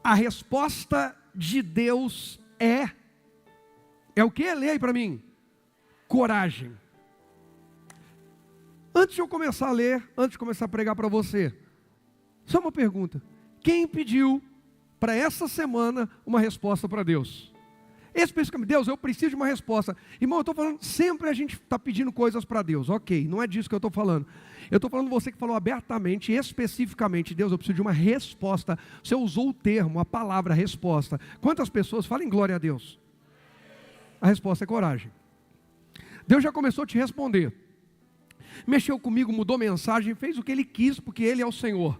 A resposta de Deus é o que? Leia aí para mim. Coragem. Antes de eu começar a ler, antes de começar a pregar para você, só uma pergunta. Quem pediu para essa semana uma resposta para Deus? Especificamente, Deus, eu preciso de uma resposta. Irmão, eu estou falando, sempre a gente está pedindo coisas para Deus. Ok, não é disso que eu estou falando. Eu estou falando você que falou abertamente, especificamente, Deus, eu preciso de uma resposta. Você usou o termo, a palavra resposta. Quantas pessoas falam glória a Deus? A resposta é coragem. Deus já começou a te responder. Mexeu comigo, mudou mensagem, fez o que Ele quis, porque Ele é o Senhor.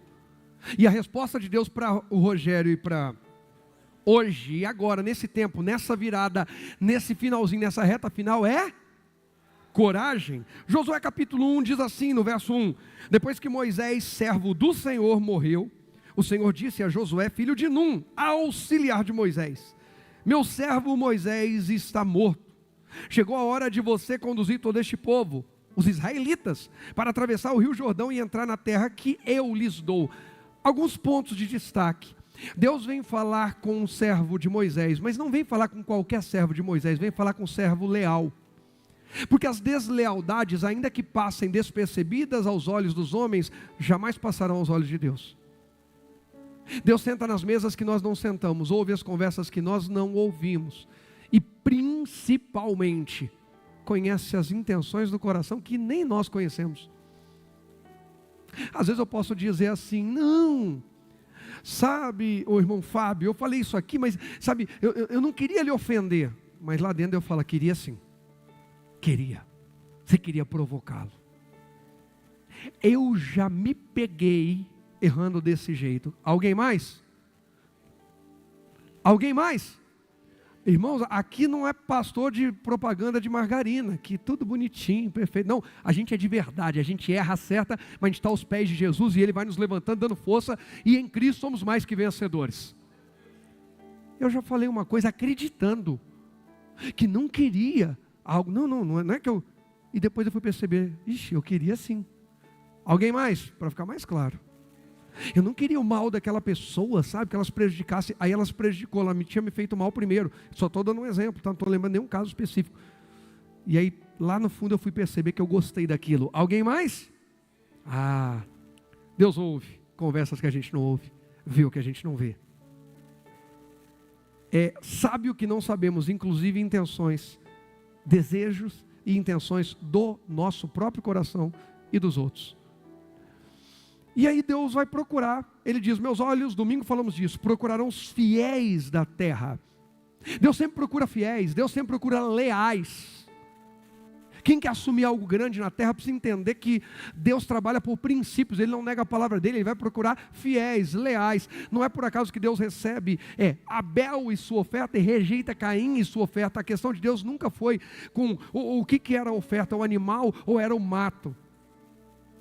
E a resposta de Deus para o Rogério e para hoje e agora, nesse tempo, nessa virada, nesse finalzinho, nessa reta final é coragem. Josué capítulo 1 diz assim no verso 1: depois que Moisés, servo do Senhor, morreu, o Senhor disse a Josué, filho de Num, auxiliar de Moisés: meu servo Moisés está morto. Chegou a hora de você conduzir todo este povo, os israelitas, para atravessar o rio Jordão e entrar na terra que eu lhes dou. Alguns pontos de destaque. Deus vem falar com um servo de Moisés, mas não vem falar com qualquer servo de Moisés, vem falar com um servo leal. Porque as deslealdades, ainda que passem despercebidas aos olhos dos homens, jamais passarão aos olhos de Deus. Deus senta nas mesas que nós não sentamos, ouve as conversas que nós não ouvimos, e principalmente conhece as intenções do coração que nem nós conhecemos. Às vezes eu posso dizer assim, não, sabe, o irmão Fábio, eu falei isso aqui, mas sabe, eu não queria lhe ofender, mas lá dentro eu falo, queria sim, queria, você queria provocá-lo. Eu já me peguei errando desse jeito. Alguém mais? Alguém mais? Irmãos, aqui não é pastor de propaganda de margarina, que tudo bonitinho, perfeito. Não, a gente é de verdade, a gente erra, acerta, mas a gente está aos pés de Jesus e Ele vai nos levantando, dando força, e em Cristo somos mais que vencedores. Eu já falei uma coisa acreditando, que não queria algo, não é que eu... E depois eu fui perceber, ixi, eu queria sim. Alguém mais? Para ficar mais claro. Eu não queria o mal daquela pessoa, sabe, que elas prejudicassem. Aí elas prejudicou, ela tinha me feito mal primeiro. Só estou dando um exemplo, tá? Não estou lembrando nenhum caso específico. E aí, lá no fundo eu fui perceber que eu gostei daquilo. Alguém mais? Ah, Deus ouve conversas que a gente não ouve, vê o que a gente não vê. Sabe o que não sabemos, inclusive intenções, desejos e intenções do nosso próprio coração e dos outros. E aí Deus vai procurar, Ele diz, meus olhos, domingo falamos disso, procurarão os fiéis da terra. Deus sempre procura fiéis, Deus sempre procura leais. Quem quer assumir algo grande na terra precisa entender que Deus trabalha por princípios, Ele não nega a palavra dEle, Ele vai procurar fiéis, leais. Não é por acaso que Deus recebe Abel e sua oferta e rejeita Caim e sua oferta. A questão de Deus nunca foi com o que era a oferta, o animal ou era o mato.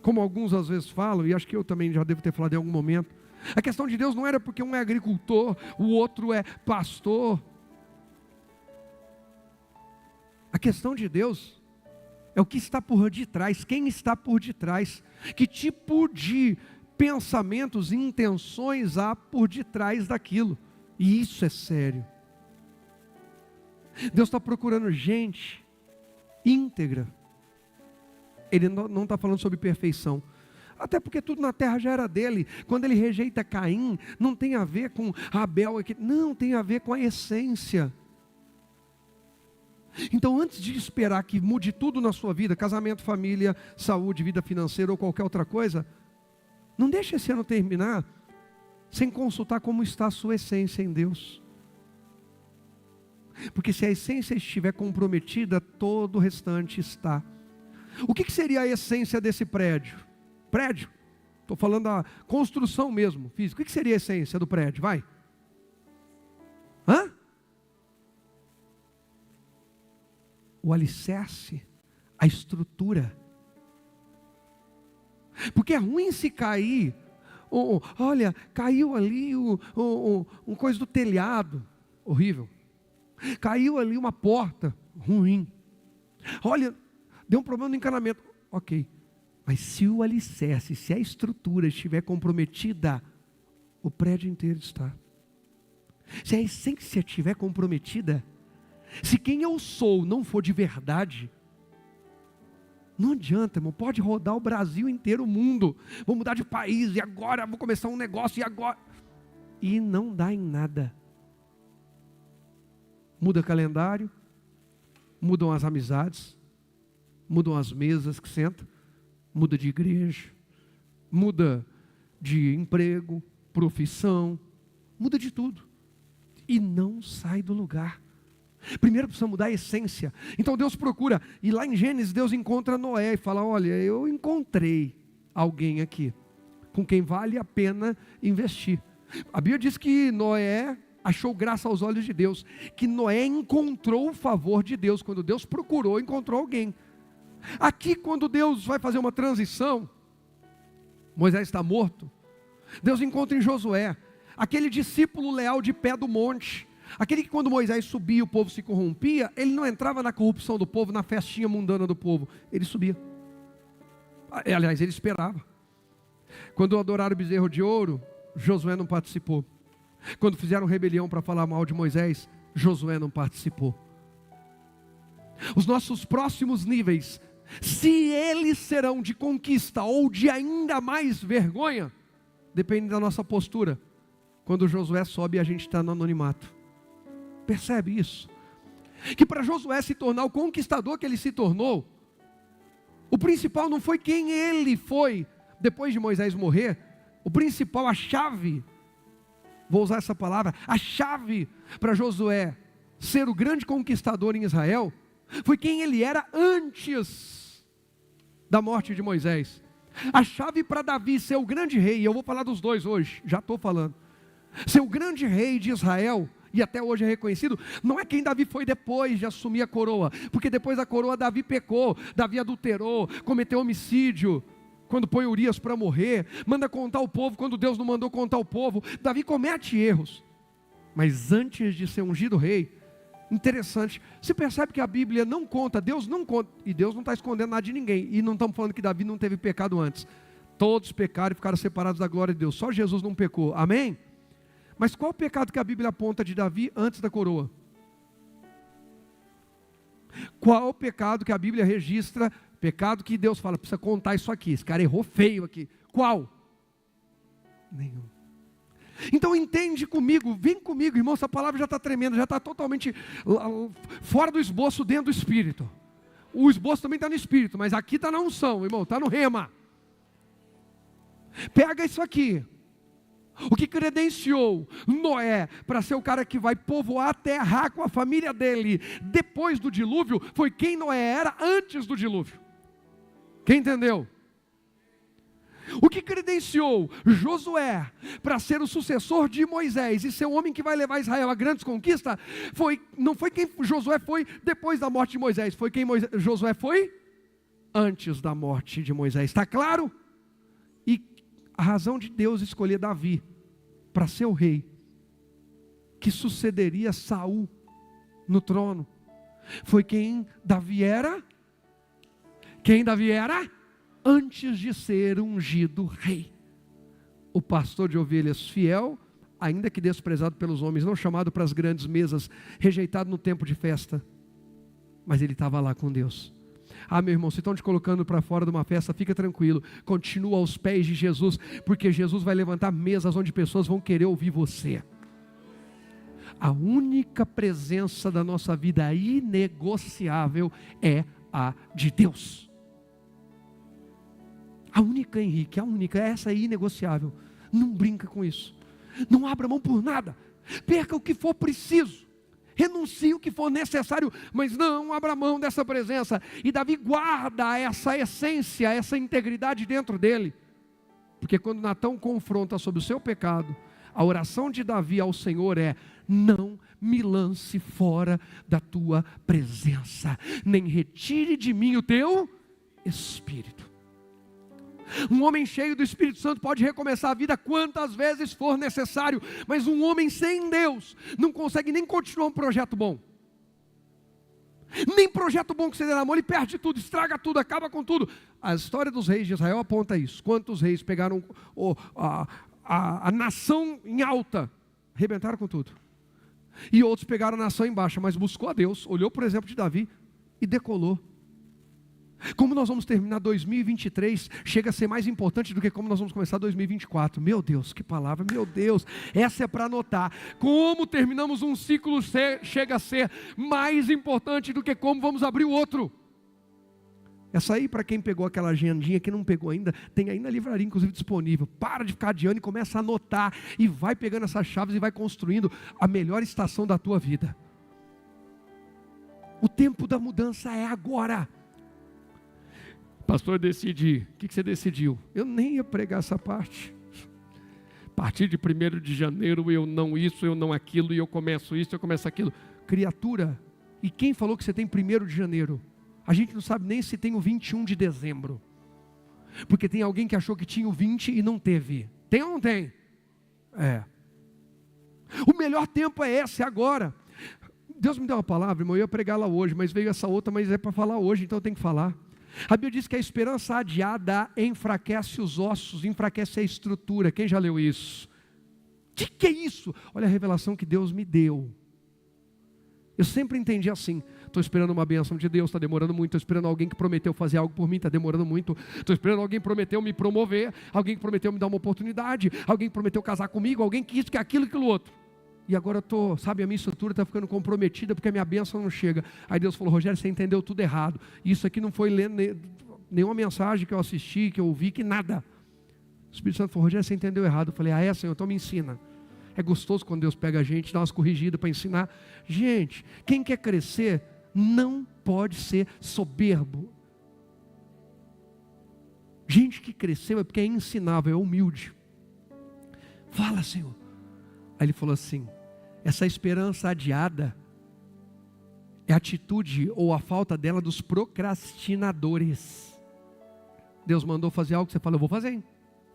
Como alguns às vezes falam, e acho que eu também já devo ter falado em algum momento, a questão de Deus não era porque um é agricultor, o outro é pastor. A questão de Deus é o que está por detrás, quem está por detrás, que tipo de pensamentos e intenções há por detrás daquilo. E isso é sério. Deus está procurando gente íntegra. Ele não está falando sobre perfeição. Até porque tudo na terra já era dele. Quando ele rejeita Caim, não tem a ver com Abel, não, tem a ver com a essência. Então, antes de esperar que mude tudo na sua vida, casamento, família, saúde, vida financeira ou qualquer outra coisa, não deixe esse ano terminar sem consultar como está a sua essência em Deus. Porque se a essência estiver comprometida, todo o restante está. O que seria a essência desse prédio? Prédio? Estou falando da construção mesmo, física. O que seria a essência do prédio? Vai. Hã? O alicerce, a estrutura. Porque é ruim se cair. Olha, caiu ali uma coisa do telhado. Horrível. Caiu ali uma porta. Ruim. Olha, deu um problema no encanamento. Ok. Mas se o alicerce, se a estrutura estiver comprometida, o prédio inteiro está. Se a essência estiver comprometida, se quem eu sou não for de verdade, não adianta, irmão, pode rodar o Brasil inteiro, o mundo, vou mudar de país, e agora vou começar um negócio, e agora... E não dá em nada. Muda calendário, mudam as amizades, mudam as mesas que sentam, muda de igreja, muda de emprego, profissão, muda de tudo. E não sai do lugar. Primeiro precisa mudar a essência. Então Deus procura, e lá em Gênesis Deus encontra Noé e fala: olha, eu encontrei alguém aqui, com quem vale a pena investir. A Bíblia diz que Noé achou graça aos olhos de Deus, que Noé encontrou o favor de Deus. Quando Deus procurou, encontrou alguém. Aqui, quando Deus vai fazer uma transição, Moisés está morto, Deus encontra em Josué, aquele discípulo leal de pé do monte, aquele que quando Moisés subia o povo se corrompia, ele não entrava na corrupção do povo, na festinha mundana do povo, ele subia. Aliás, ele esperava. Quando adoraram o bezerro de ouro, Josué não participou. Quando fizeram rebelião para falar mal de Moisés, Josué não participou. Os nossos próximos níveis, se eles serão de conquista ou de ainda mais vergonha, depende da nossa postura. Quando Josué sobe, a gente está no anonimato. Percebe isso? Que para Josué se tornar o conquistador que ele se tornou, o principal não foi quem ele foi depois de Moisés morrer. O principal, a chave, vou usar essa palavra, a chave para Josué ser o grande conquistador em Israel, foi quem ele era antes da morte de Moisés. A chave para Davi ser o grande rei, e eu vou falar dos dois hoje, já estou falando, ser o grande rei de Israel, e até hoje é reconhecido, não é quem Davi foi depois de assumir a coroa, porque depois da coroa Davi pecou, Davi adulterou, cometeu homicídio, quando põe Urias para morrer, manda contar o povo quando Deus não mandou contar o povo. Davi comete erros, mas antes de ser ungido rei, interessante, você percebe que a Bíblia não conta, Deus não conta, e Deus não está escondendo nada de ninguém, e não estamos falando que Davi não teve pecado antes, todos pecaram e ficaram separados da glória de Deus, só Jesus não pecou, amém? Mas qual o pecado que a Bíblia aponta de Davi antes da coroa? Qual o pecado que a Bíblia registra? Pecado que Deus fala, precisa contar isso aqui, esse cara errou feio aqui. Qual? Nenhum. Então entende comigo, vem comigo, irmão, essa palavra já está tremenda, já está totalmente fora do esboço, dentro do Espírito. O esboço também está no Espírito, mas aqui está na unção, irmão, está no rema. Pega isso aqui. O que credenciou Noé para ser o cara que vai povoar a terra com a família dele depois do dilúvio, foi quem Noé era antes do dilúvio. Quem entendeu? O que credenciou Josué para ser o sucessor de Moisés e ser o homem que vai levar Israel a grandes conquistas, não foi quem Josué foi depois da morte de Moisés, foi quem Josué foi antes da morte de Moisés, está claro? E a razão de Deus escolher Davi para ser o rei que sucederia Saul no trono, foi quem Davi era antes de ser ungido rei. O pastor de ovelhas fiel, ainda que desprezado pelos homens, não chamado para as grandes mesas, rejeitado no tempo de festa, mas ele estava lá com Deus. Ah, meu irmão, se estão te colocando para fora de uma festa, fica tranquilo, continua aos pés de Jesus, porque Jesus vai levantar mesas onde pessoas vão querer ouvir você. A única presença da nossa vida inegociável é a de Deus. A única, Henrique, a única, essa é inegociável. Não brinca com isso. Não abra mão por nada. Perca o que for preciso. Renuncie o que for necessário, mas não abra mão dessa presença. E Davi guarda essa essência, essa integridade dentro dele. Porque quando Natão confronta sobre o seu pecado, a oração de Davi ao Senhor é: não me lance fora da tua presença, nem retire de mim o teu Espírito. Um homem cheio do Espírito Santo pode recomeçar a vida quantas vezes for necessário, mas um homem sem Deus não consegue nem continuar um projeto bom. Nem projeto bom que você der na mão, ele perde tudo, estraga tudo, acaba com tudo. A história dos reis de Israel aponta isso. Quantos reis pegaram a nação em alta, arrebentaram com tudo. E outros pegaram a nação em baixa, mas buscou a Deus, olhou por exemplo de Davi e decolou. Como nós vamos terminar 2023, chega a ser mais importante do que como nós vamos começar 2024. Meu Deus, que palavra, meu Deus, essa é para anotar. Como terminamos um ciclo chega a ser mais importante do que como vamos abrir o outro. Essa aí, para quem pegou aquela agendinha, que não pegou ainda, tem aí na livraria inclusive disponível. Para de ficar adiando e começa a anotar, e vai pegando essas chaves e vai construindo a melhor estação da tua vida. O tempo da mudança é agora. Pastor, eu decidi. O que você decidiu? Eu nem ia pregar essa parte. A partir de 1º de janeiro, eu não isso, eu não aquilo, e eu começo isso, eu começo aquilo. Criatura, e quem falou que você tem 1º de janeiro? A gente não sabe nem se tem o 21 de dezembro. Porque tem alguém que achou que tinha o 20 e não teve. Tem ou não tem? É. O melhor tempo é esse, é agora. Deus me deu uma palavra, irmão, eu ia pregar lá hoje, mas veio essa outra, mas é para falar hoje, então eu tenho que falar. A Bíblia diz que a esperança adiada enfraquece os ossos, enfraquece a estrutura. Quem já leu isso? Que é isso? Olha a revelação que Deus me deu. Eu sempre entendi assim: estou esperando uma bênção de Deus, está demorando muito. Estou esperando alguém que prometeu fazer algo por mim, está demorando muito. Estou esperando alguém que prometeu me promover, alguém que prometeu me dar uma oportunidade, alguém que prometeu casar comigo, alguém que isso, que aquilo, aquilo outro. E agora eu estou, sabe, a minha estrutura está ficando comprometida porque a minha bênção não chega. Aí Deus falou: Rogério, você entendeu tudo errado. Isso aqui não foi lendo nenhuma mensagem que eu assisti, que eu ouvi, que nada. O Espírito Santo falou: Rogério, você entendeu errado. Eu falei: ah, é, Senhor, então me ensina. É gostoso quando Deus pega a gente, dá umas corrigidas para ensinar. Gente, quem quer crescer não pode ser soberbo. Gente que cresceu é porque é ensinável, é humilde. Fala, Senhor. Aí ele falou assim: essa esperança adiada é a atitude ou a falta dela dos procrastinadores. Deus mandou fazer algo que você fala: eu vou fazer, hein?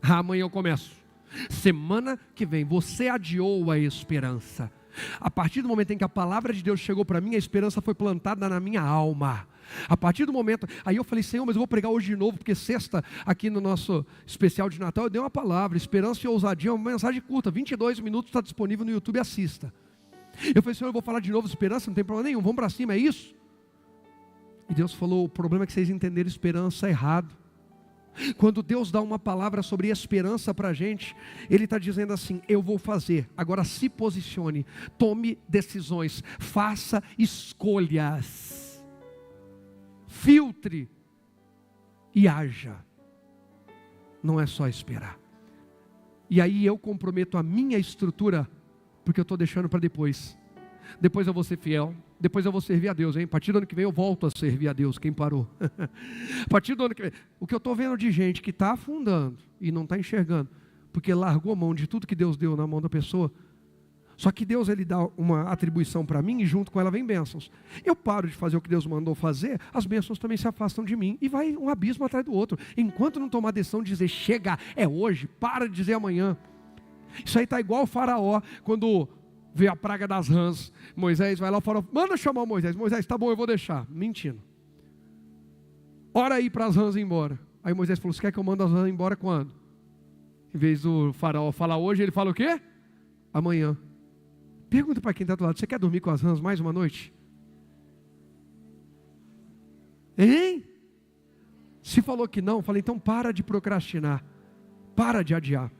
Amanhã eu começo. Semana que vem, você adiou a esperança. A partir do momento em que a palavra de Deus chegou para mim, a esperança foi plantada na minha alma. A partir do momento, aí eu falei: Senhor, mas eu vou pregar hoje de novo, porque sexta, aqui no nosso especial de Natal, eu dei uma palavra, esperança e ousadia, uma mensagem curta, 22 minutos, está disponível no YouTube, assista. Eu falei: Senhor, eu vou falar de novo esperança, não tem problema nenhum, vamos para cima, é isso? E Deus falou: o problema é que vocês entenderam esperança errado. Quando Deus dá uma palavra sobre esperança para a gente, Ele está dizendo assim: eu vou fazer, agora se posicione, tome decisões, faça escolhas, filtre e haja. Não é só esperar. E aí eu comprometo a minha estrutura, porque eu estou deixando para depois. Depois eu vou ser fiel, depois eu vou servir a Deus, hein? A partir do ano que vem eu volto a servir a Deus, quem parou? A partir do ano que vem, o que eu estou vendo de gente que está afundando e não está enxergando, porque largou a mão de tudo que Deus deu na mão da pessoa. Só que Deus, Ele dá uma atribuição para mim e junto com ela vem bênçãos. Eu paro de fazer o que Deus mandou fazer, as bênçãos também se afastam de mim e vai um abismo atrás do outro. Enquanto não tomar a decisão de dizer: chega, é hoje, para de dizer amanhã. Isso aí está igual o faraó, quando veio a praga das rãs, Moisés vai lá, o faraó manda chamar o Moisés. Moisés: tá bom, eu vou deixar. Mentindo. Ora aí para as rãs ir embora. Aí Moisés falou: você quer que eu mande as rãs embora quando? Em vez do faraó falar hoje, ele fala o quê? Amanhã. Pergunta para quem está do lado: você quer dormir com as rãs mais uma noite? Hein? Se falou que não, falei: então para de procrastinar, para de adiar.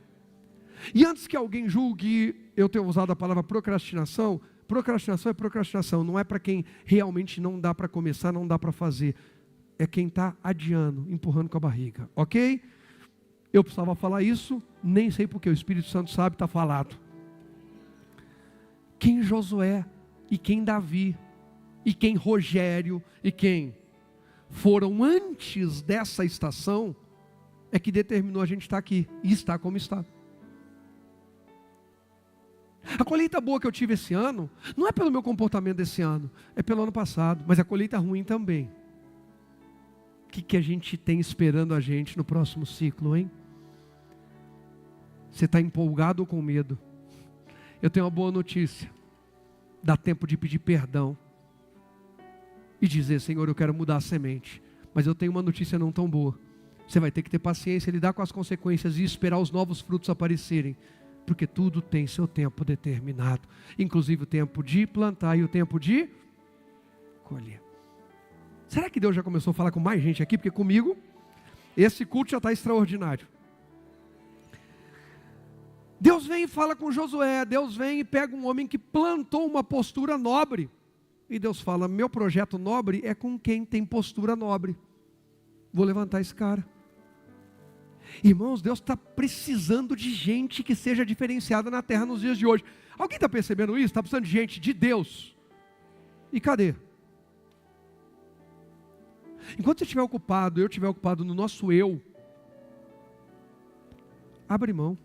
E antes que alguém julgue eu ter usado a palavra procrastinação, procrastinação é procrastinação, não é para quem realmente não dá para começar, não dá para fazer, é quem está adiando, empurrando com a barriga, ok? Eu precisava falar isso, nem sei porque o Espírito Santo sabe, está falado. Quem Josué, e quem Davi, e quem Rogério, e quem foram antes dessa estação, é que determinou a gente estar aqui, e estar como está. A colheita boa que eu tive esse ano, não é pelo meu comportamento desse ano, é pelo ano passado, mas a colheita ruim também. O que a gente tem esperando a gente no próximo ciclo, hein? Você está empolgado ou com medo? Eu tenho uma boa notícia: dá tempo de pedir perdão e dizer: Senhor, eu quero mudar a semente. Mas eu tenho uma notícia não tão boa: você vai ter que ter paciência, lidar com as consequências e esperar os novos frutos aparecerem, porque tudo tem seu tempo determinado, inclusive o tempo de plantar e o tempo de colher. Será que Deus já começou a falar com mais gente aqui? Porque comigo, esse culto já está extraordinário. Deus vem e fala com Josué, Deus vem e pega um homem que plantou uma postura nobre, e Deus fala, meu projeto nobre é com quem tem postura nobre, vou levantar esse cara. Irmãos, Deus está precisando de gente que seja diferenciada na terra nos dias de hoje. Alguém está percebendo isso? Está precisando de gente de Deus. E cadê? Enquanto você estiver ocupado, eu estiver ocupado no nosso eu, abre mão.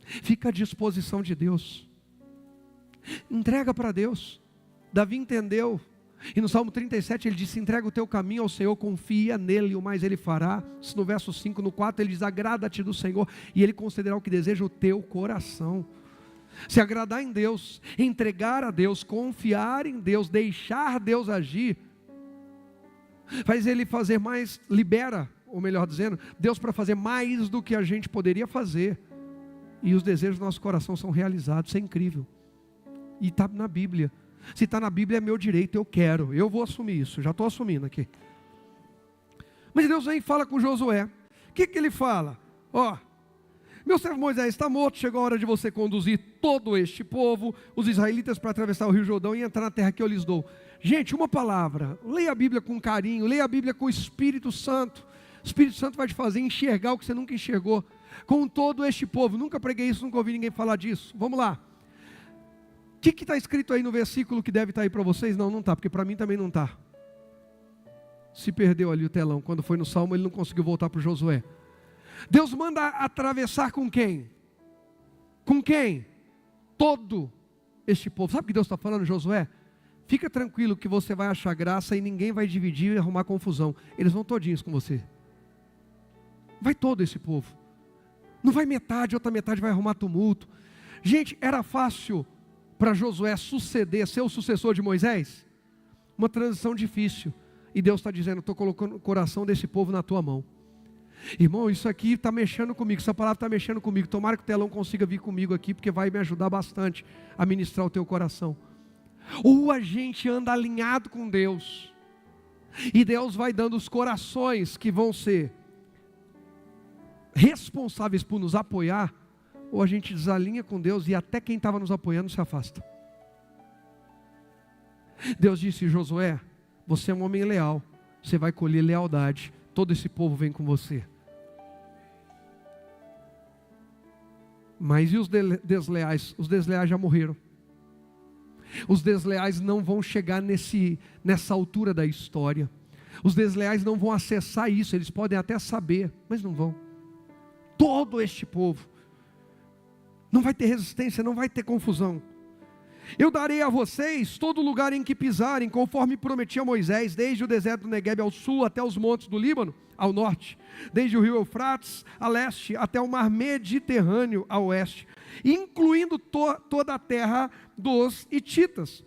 Fica à disposição de Deus. Entrega para Deus. Davi entendeu. E no Salmo 37 ele disse, entrega o teu caminho ao Senhor, confia nele, o mais ele fará. No verso 5, no 4 ele diz, agrada-te do Senhor, e ele concederá o que deseja o teu coração. Se agradar em Deus, entregar a Deus, confiar em Deus, deixar Deus agir, faz ele fazer mais, libera, ou melhor dizendo, Deus para fazer mais do que a gente poderia fazer. E os desejos do nosso coração são realizados, isso é incrível. E está na Bíblia. Se está na Bíblia é meu direito, eu quero, eu vou assumir isso, já estou assumindo aqui. Mas Deus vem e fala com Josué. O que ele fala? Meu servo Moisés está morto, chegou a hora de você conduzir todo este povo, os israelitas, para atravessar o rio Jordão e entrar na terra que eu lhes dou. Gente, uma palavra, leia a Bíblia com carinho, leia a Bíblia com o Espírito Santo. O Espírito Santo vai te fazer enxergar o que você nunca enxergou. Com todo este povo, nunca preguei isso, nunca ouvi ninguém falar disso. Vamos lá. O que está escrito aí no versículo que deve estar aí para vocês? Não está, porque para mim também não está. Se perdeu ali o telão, quando foi no Salmo ele não conseguiu voltar para o Josué. Deus manda atravessar com quem? Com quem? Todo este povo. Sabe o que Deus está falando, Josué? Fica tranquilo que você vai achar graça e ninguém vai dividir e arrumar confusão. Eles vão todinhos com você. Vai todo esse povo. Não vai metade, outra metade vai arrumar tumulto. Gente, era fácil para Josué suceder, ser o sucessor de Moisés? Uma transição difícil. E Deus está dizendo, estou colocando o coração desse povo na tua mão. Irmão, isso aqui está mexendo comigo, essa palavra está mexendo comigo. Tomara que o telão consiga vir comigo aqui, porque vai me ajudar bastante a ministrar o teu coração. Ou a gente anda alinhado com Deus, e Deus vai dando os corações que vão ser responsáveis por nos apoiar, ou a gente desalinha com Deus e até quem estava nos apoiando se afasta. Deus disse, Josué, você é um homem leal, você vai colher lealdade, todo esse povo vem com você. Mas e os desleais? Os desleais já morreram. Os desleais não vão chegar nessa altura da história. Os desleais não vão acessar isso, eles podem até saber, mas não vão. Todo este povo não vai ter resistência, não vai ter confusão. Eu darei a vocês todo lugar em que pisarem, conforme prometi a Moisés, desde o deserto do Negueb ao sul até os montes do Líbano, ao norte, desde o rio Eufrates a leste, até o mar Mediterrâneo a oeste, incluindo toda a terra dos hititas.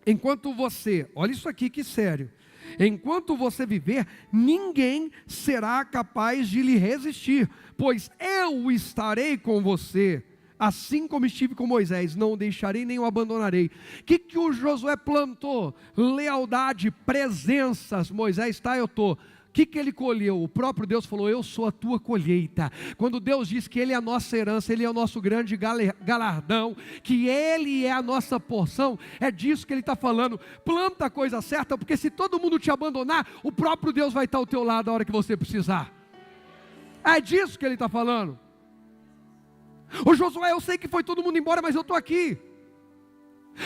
Enquanto você, olha isso aqui que sério, enquanto você viver, ninguém será capaz de lhe resistir, pois eu estarei com você, assim como estive com Moisés, não o deixarei nem o abandonarei. O que o Josué plantou? Lealdade, presenças. Moisés está, eu estou. O que ele colheu? O próprio Deus falou, eu sou a tua colheita. Quando Deus diz que Ele é a nossa herança, Ele é o nosso grande galardão, que Ele é a nossa porção, é disso que Ele está falando. Planta a coisa certa, porque se todo mundo te abandonar, o próprio Deus vai estar ao teu lado a hora que você precisar. É disso que Ele está falando. Ô Josué, eu sei que foi todo mundo embora, mas eu estou aqui.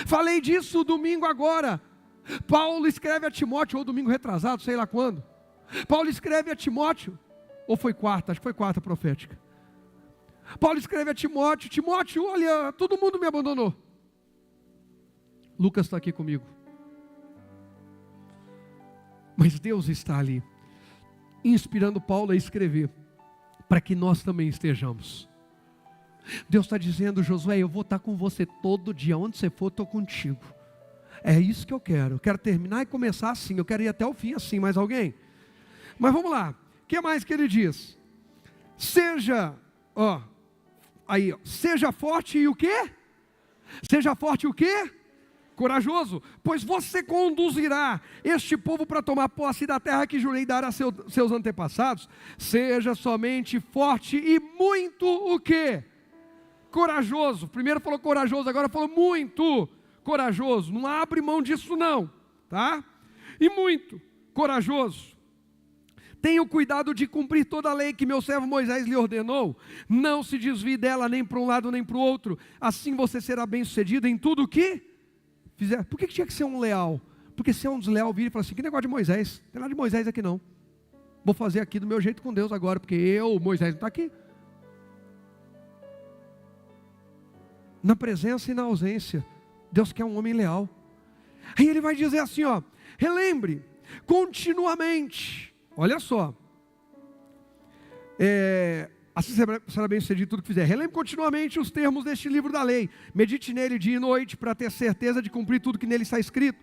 Falei disso domingo agora. Paulo escreve a Timóteo, ou domingo retrasado, sei lá quando. Paulo escreve a Timóteo, ou foi quarta, acho que foi quarta profética. Paulo escreve a Timóteo, Timóteo, olha, todo mundo me abandonou. Lucas está aqui comigo. Mas Deus está ali, inspirando Paulo a escrever, para que nós também estejamos. Deus está dizendo, Josué, eu vou estar com você todo dia, onde você for, estou contigo. É isso que eu quero terminar e começar assim, eu quero ir até o fim assim, mais alguém? Mas vamos lá, o que mais que ele diz? Seja, aí, ó, seja forte e o quê? Seja forte e o quê? Corajoso, pois você conduzirá este povo para tomar posse da terra que jurei dar a seus antepassados. Seja somente forte e muito o quê? Corajoso. Primeiro falou corajoso, agora falou muito corajoso. Não abre mão disso não, tá? E muito corajoso. Tenha o cuidado de cumprir toda a lei que meu servo Moisés lhe ordenou. Não se desvie dela nem para um lado nem para o outro. Assim você será bem sucedido em tudo o que fizer. Por que tinha que ser um leal? Porque se é um desleal, vira e fala assim, que negócio de Moisés? Não tem nada de Moisés aqui não. Vou fazer aqui do meu jeito com Deus agora, porque Moisés não está aqui. Na presença e na ausência, Deus quer um homem leal. Aí ele vai dizer assim, ó, relembre, continuamente, olha só, assim será bem sucedido tudo que fizer. Relembre continuamente os termos deste livro da lei. Medite nele dia e noite para ter certeza de cumprir tudo que nele está escrito.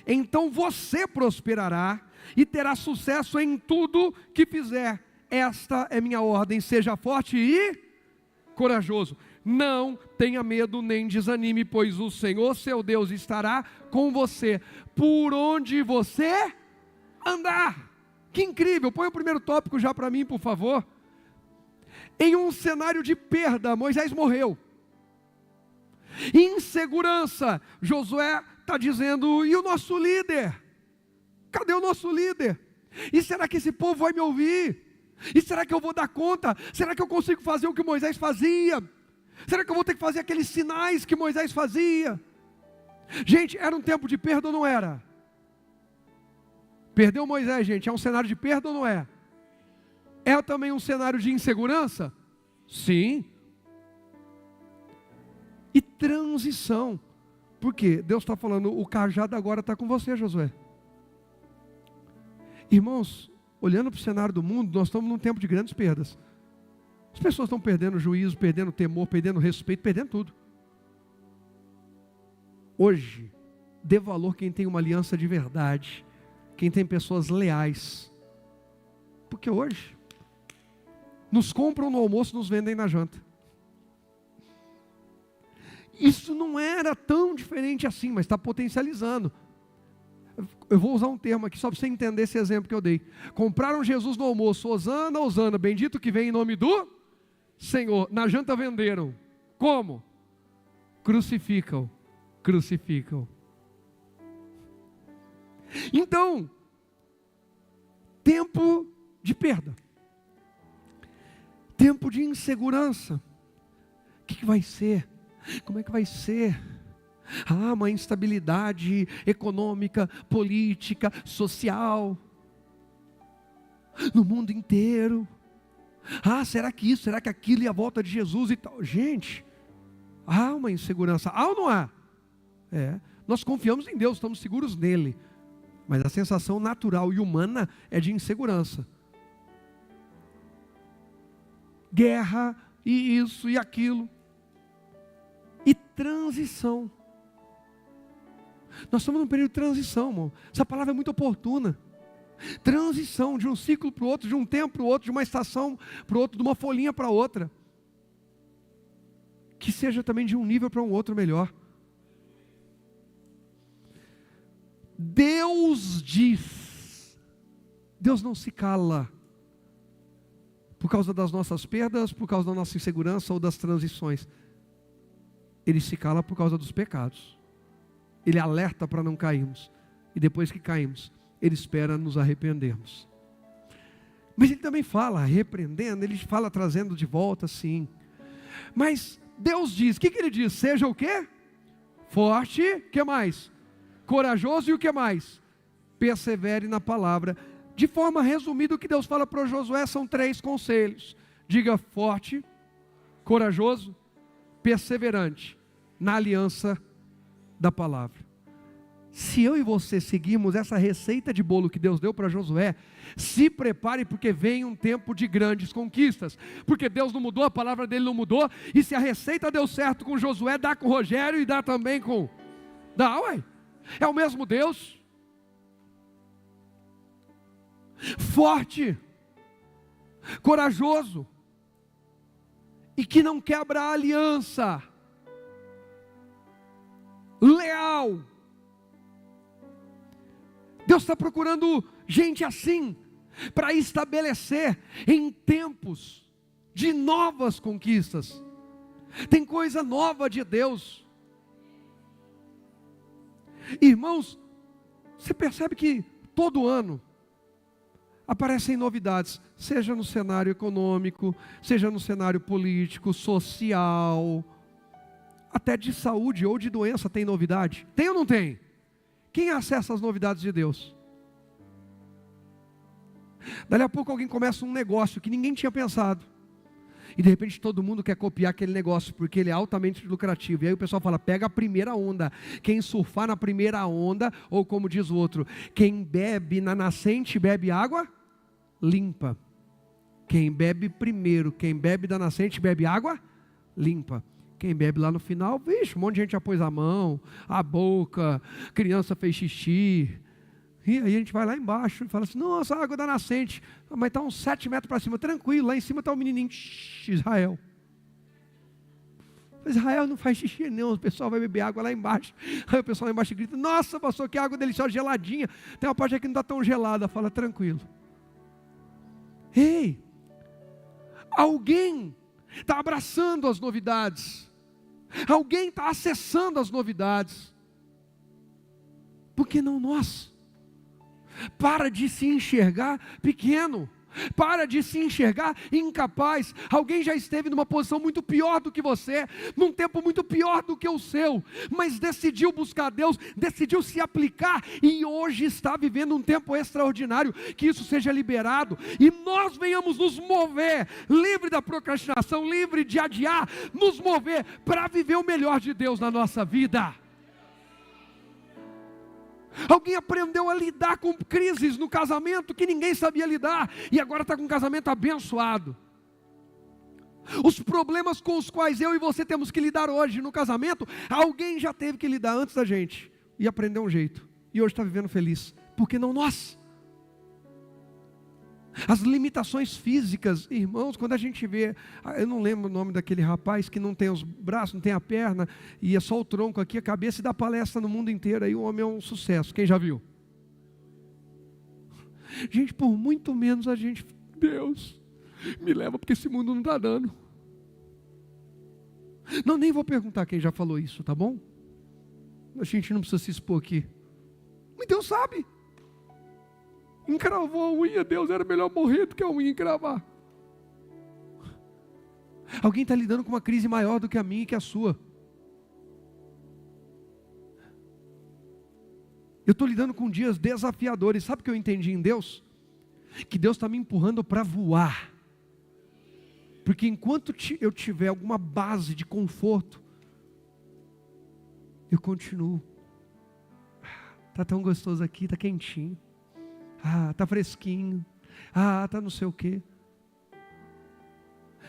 Então você prosperará e terá sucesso em tudo que fizer. Esta é minha ordem, seja forte e corajoso. Não tenha medo nem desanime, pois o Senhor seu Deus estará com você por onde você andar. Que incrível, põe o primeiro tópico já para mim, por favor. Em um cenário de perda, Moisés morreu. Insegurança, Josué está dizendo, e o nosso líder? Cadê o nosso líder? E será que esse povo vai me ouvir? E será que eu vou dar conta? Será que eu consigo fazer o que Moisés fazia? Será que eu vou ter que fazer aqueles sinais que Moisés fazia? Gente, era um tempo de perda ou não era? Perdeu Moisés, gente, é um cenário de perda ou não é? É também um cenário de insegurança? Sim. E transição. Por quê? Deus está falando, o cajado agora está com você, Josué. Irmãos, olhando para o cenário do mundo, nós estamos num tempo de grandes perdas. As pessoas estão perdendo juízo, perdendo temor, perdendo respeito, perdendo tudo. Hoje, dê valor quem tem uma aliança de verdade, quem tem pessoas leais. Porque hoje, nos compram no almoço, nos vendem na janta. Isso não era tão diferente assim, mas está potencializando. Eu vou usar um termo aqui só para você entender esse exemplo que eu dei. Compraram Jesus no almoço, Hosana, Hosana, bendito que vem em nome do Senhor. Na janta venderam. Como? Crucificam. Crucificam. Então, tempo de perda. Tempo de insegurança. O que vai ser? Como é que vai ser? Uma instabilidade econômica, política, social, no mundo inteiro. Será que isso, será que aquilo, e a volta de Jesus e tal? Gente, há uma insegurança, há ou não há? Nós confiamos em Deus, estamos seguros nele, mas a sensação natural e humana é de insegurança. Guerra, e isso e aquilo. E transição. Nós estamos num período de transição, irmão. Essa palavra é muito oportuna. Transição de um ciclo para o outro, de um tempo para o outro, de uma estação para o outro, de uma folhinha para outra. Que seja também de um nível para um outro melhor. Deus diz. Deus não se cala. Por causa das nossas perdas, por causa da nossa insegurança ou das transições. Ele se cala por causa dos pecados. Ele alerta para não cairmos. E depois que caímos, Ele espera nos arrependermos. Mas Ele também fala, repreendendo, Ele fala trazendo de volta, sim. Mas Deus diz, o que Ele diz? Seja o quê? Forte, o que mais? Corajoso e o que mais? Persevere na palavra. De forma resumida, o que Deus fala para Josué são 3 conselhos. Diga forte, corajoso, perseverante na aliança da palavra. Se eu e você seguirmos essa receita de bolo que Deus deu para Josué, se prepare porque vem um tempo de grandes conquistas, porque Deus não mudou, a palavra dele não mudou, e se a receita deu certo com Josué, dá com Rogério e dá também com... é o mesmo Deus. Forte, corajoso e que não quebra a aliança, leal. Deus está procurando gente assim, para estabelecer em tempos de novas conquistas. Tem coisa nova de Deus. Irmãos, você percebe que todo ano aparecem novidades, seja no cenário econômico, seja no cenário político, social, até de saúde ou de doença tem novidade. Tem ou não tem? Quem acessa as novidades de Deus? Dali a pouco alguém começa um negócio que ninguém tinha pensado. E de repente todo mundo quer copiar aquele negócio, porque ele é altamente lucrativo. E aí o pessoal fala, pega a primeira onda. Quem surfar na primeira onda, ou como diz o outro, quem bebe na nascente, bebe água limpa. Quem bebe primeiro, quem bebe da nascente, bebe água limpa. Quem bebe lá no final, vixe, um monte de gente já pôs a mão, a boca, criança fez xixi. E aí a gente vai lá embaixo e fala assim, nossa, a água da nascente, mas está uns 7 metros para cima, tranquilo, lá em cima está o menininho, Israel. Israel não faz xixi não, o pessoal vai beber água lá embaixo. Aí o pessoal lá embaixo grita, nossa, pastor, que água deliciosa, geladinha. Tem uma parte aqui que não está tão gelada, fala, tranquilo. Ei, alguém está abraçando as novidades, alguém está acessando as novidades, por que não nós? Para de se enxergar pequeno, para de se enxergar incapaz. Alguém já esteve numa posição muito pior do que você, num tempo muito pior do que o seu, mas decidiu buscar Deus, decidiu se aplicar, e hoje está vivendo um tempo extraordinário. Que isso seja liberado, e nós venhamos nos mover, livre da procrastinação, livre de adiar, nos mover para viver o melhor de Deus na nossa vida. Alguém aprendeu a lidar com crises no casamento que ninguém sabia lidar, e agora está com um casamento abençoado. Os problemas com os quais eu e você temos que lidar hoje no casamento, alguém já teve que lidar antes da gente, e aprendeu um jeito, e hoje está vivendo feliz. Por que não nós? As limitações físicas, irmãos, quando a gente vê, eu não lembro o nome daquele rapaz que não tem os braços, não tem a perna, e é só o tronco aqui, a cabeça, e dá palestra no mundo inteiro, aí o homem é um sucesso. Quem já viu? Gente, por muito menos a gente, Deus, me leva porque esse mundo não está dando. Não, nem vou perguntar quem já falou isso, tá bom? A gente não precisa se expor aqui. Mas Deus sabe. Encravou a unha, Deus, era melhor morrer do que a unha encravar. Alguém está lidando com uma crise maior do que a minha e que a sua. Eu estou lidando com dias desafiadores. Sabe o que eu entendi em Deus? Que Deus está me empurrando para voar. Porque enquanto eu tiver alguma base de conforto, eu continuo. Está tão gostoso aqui, está quentinho. Está fresquinho. Está não sei o quê.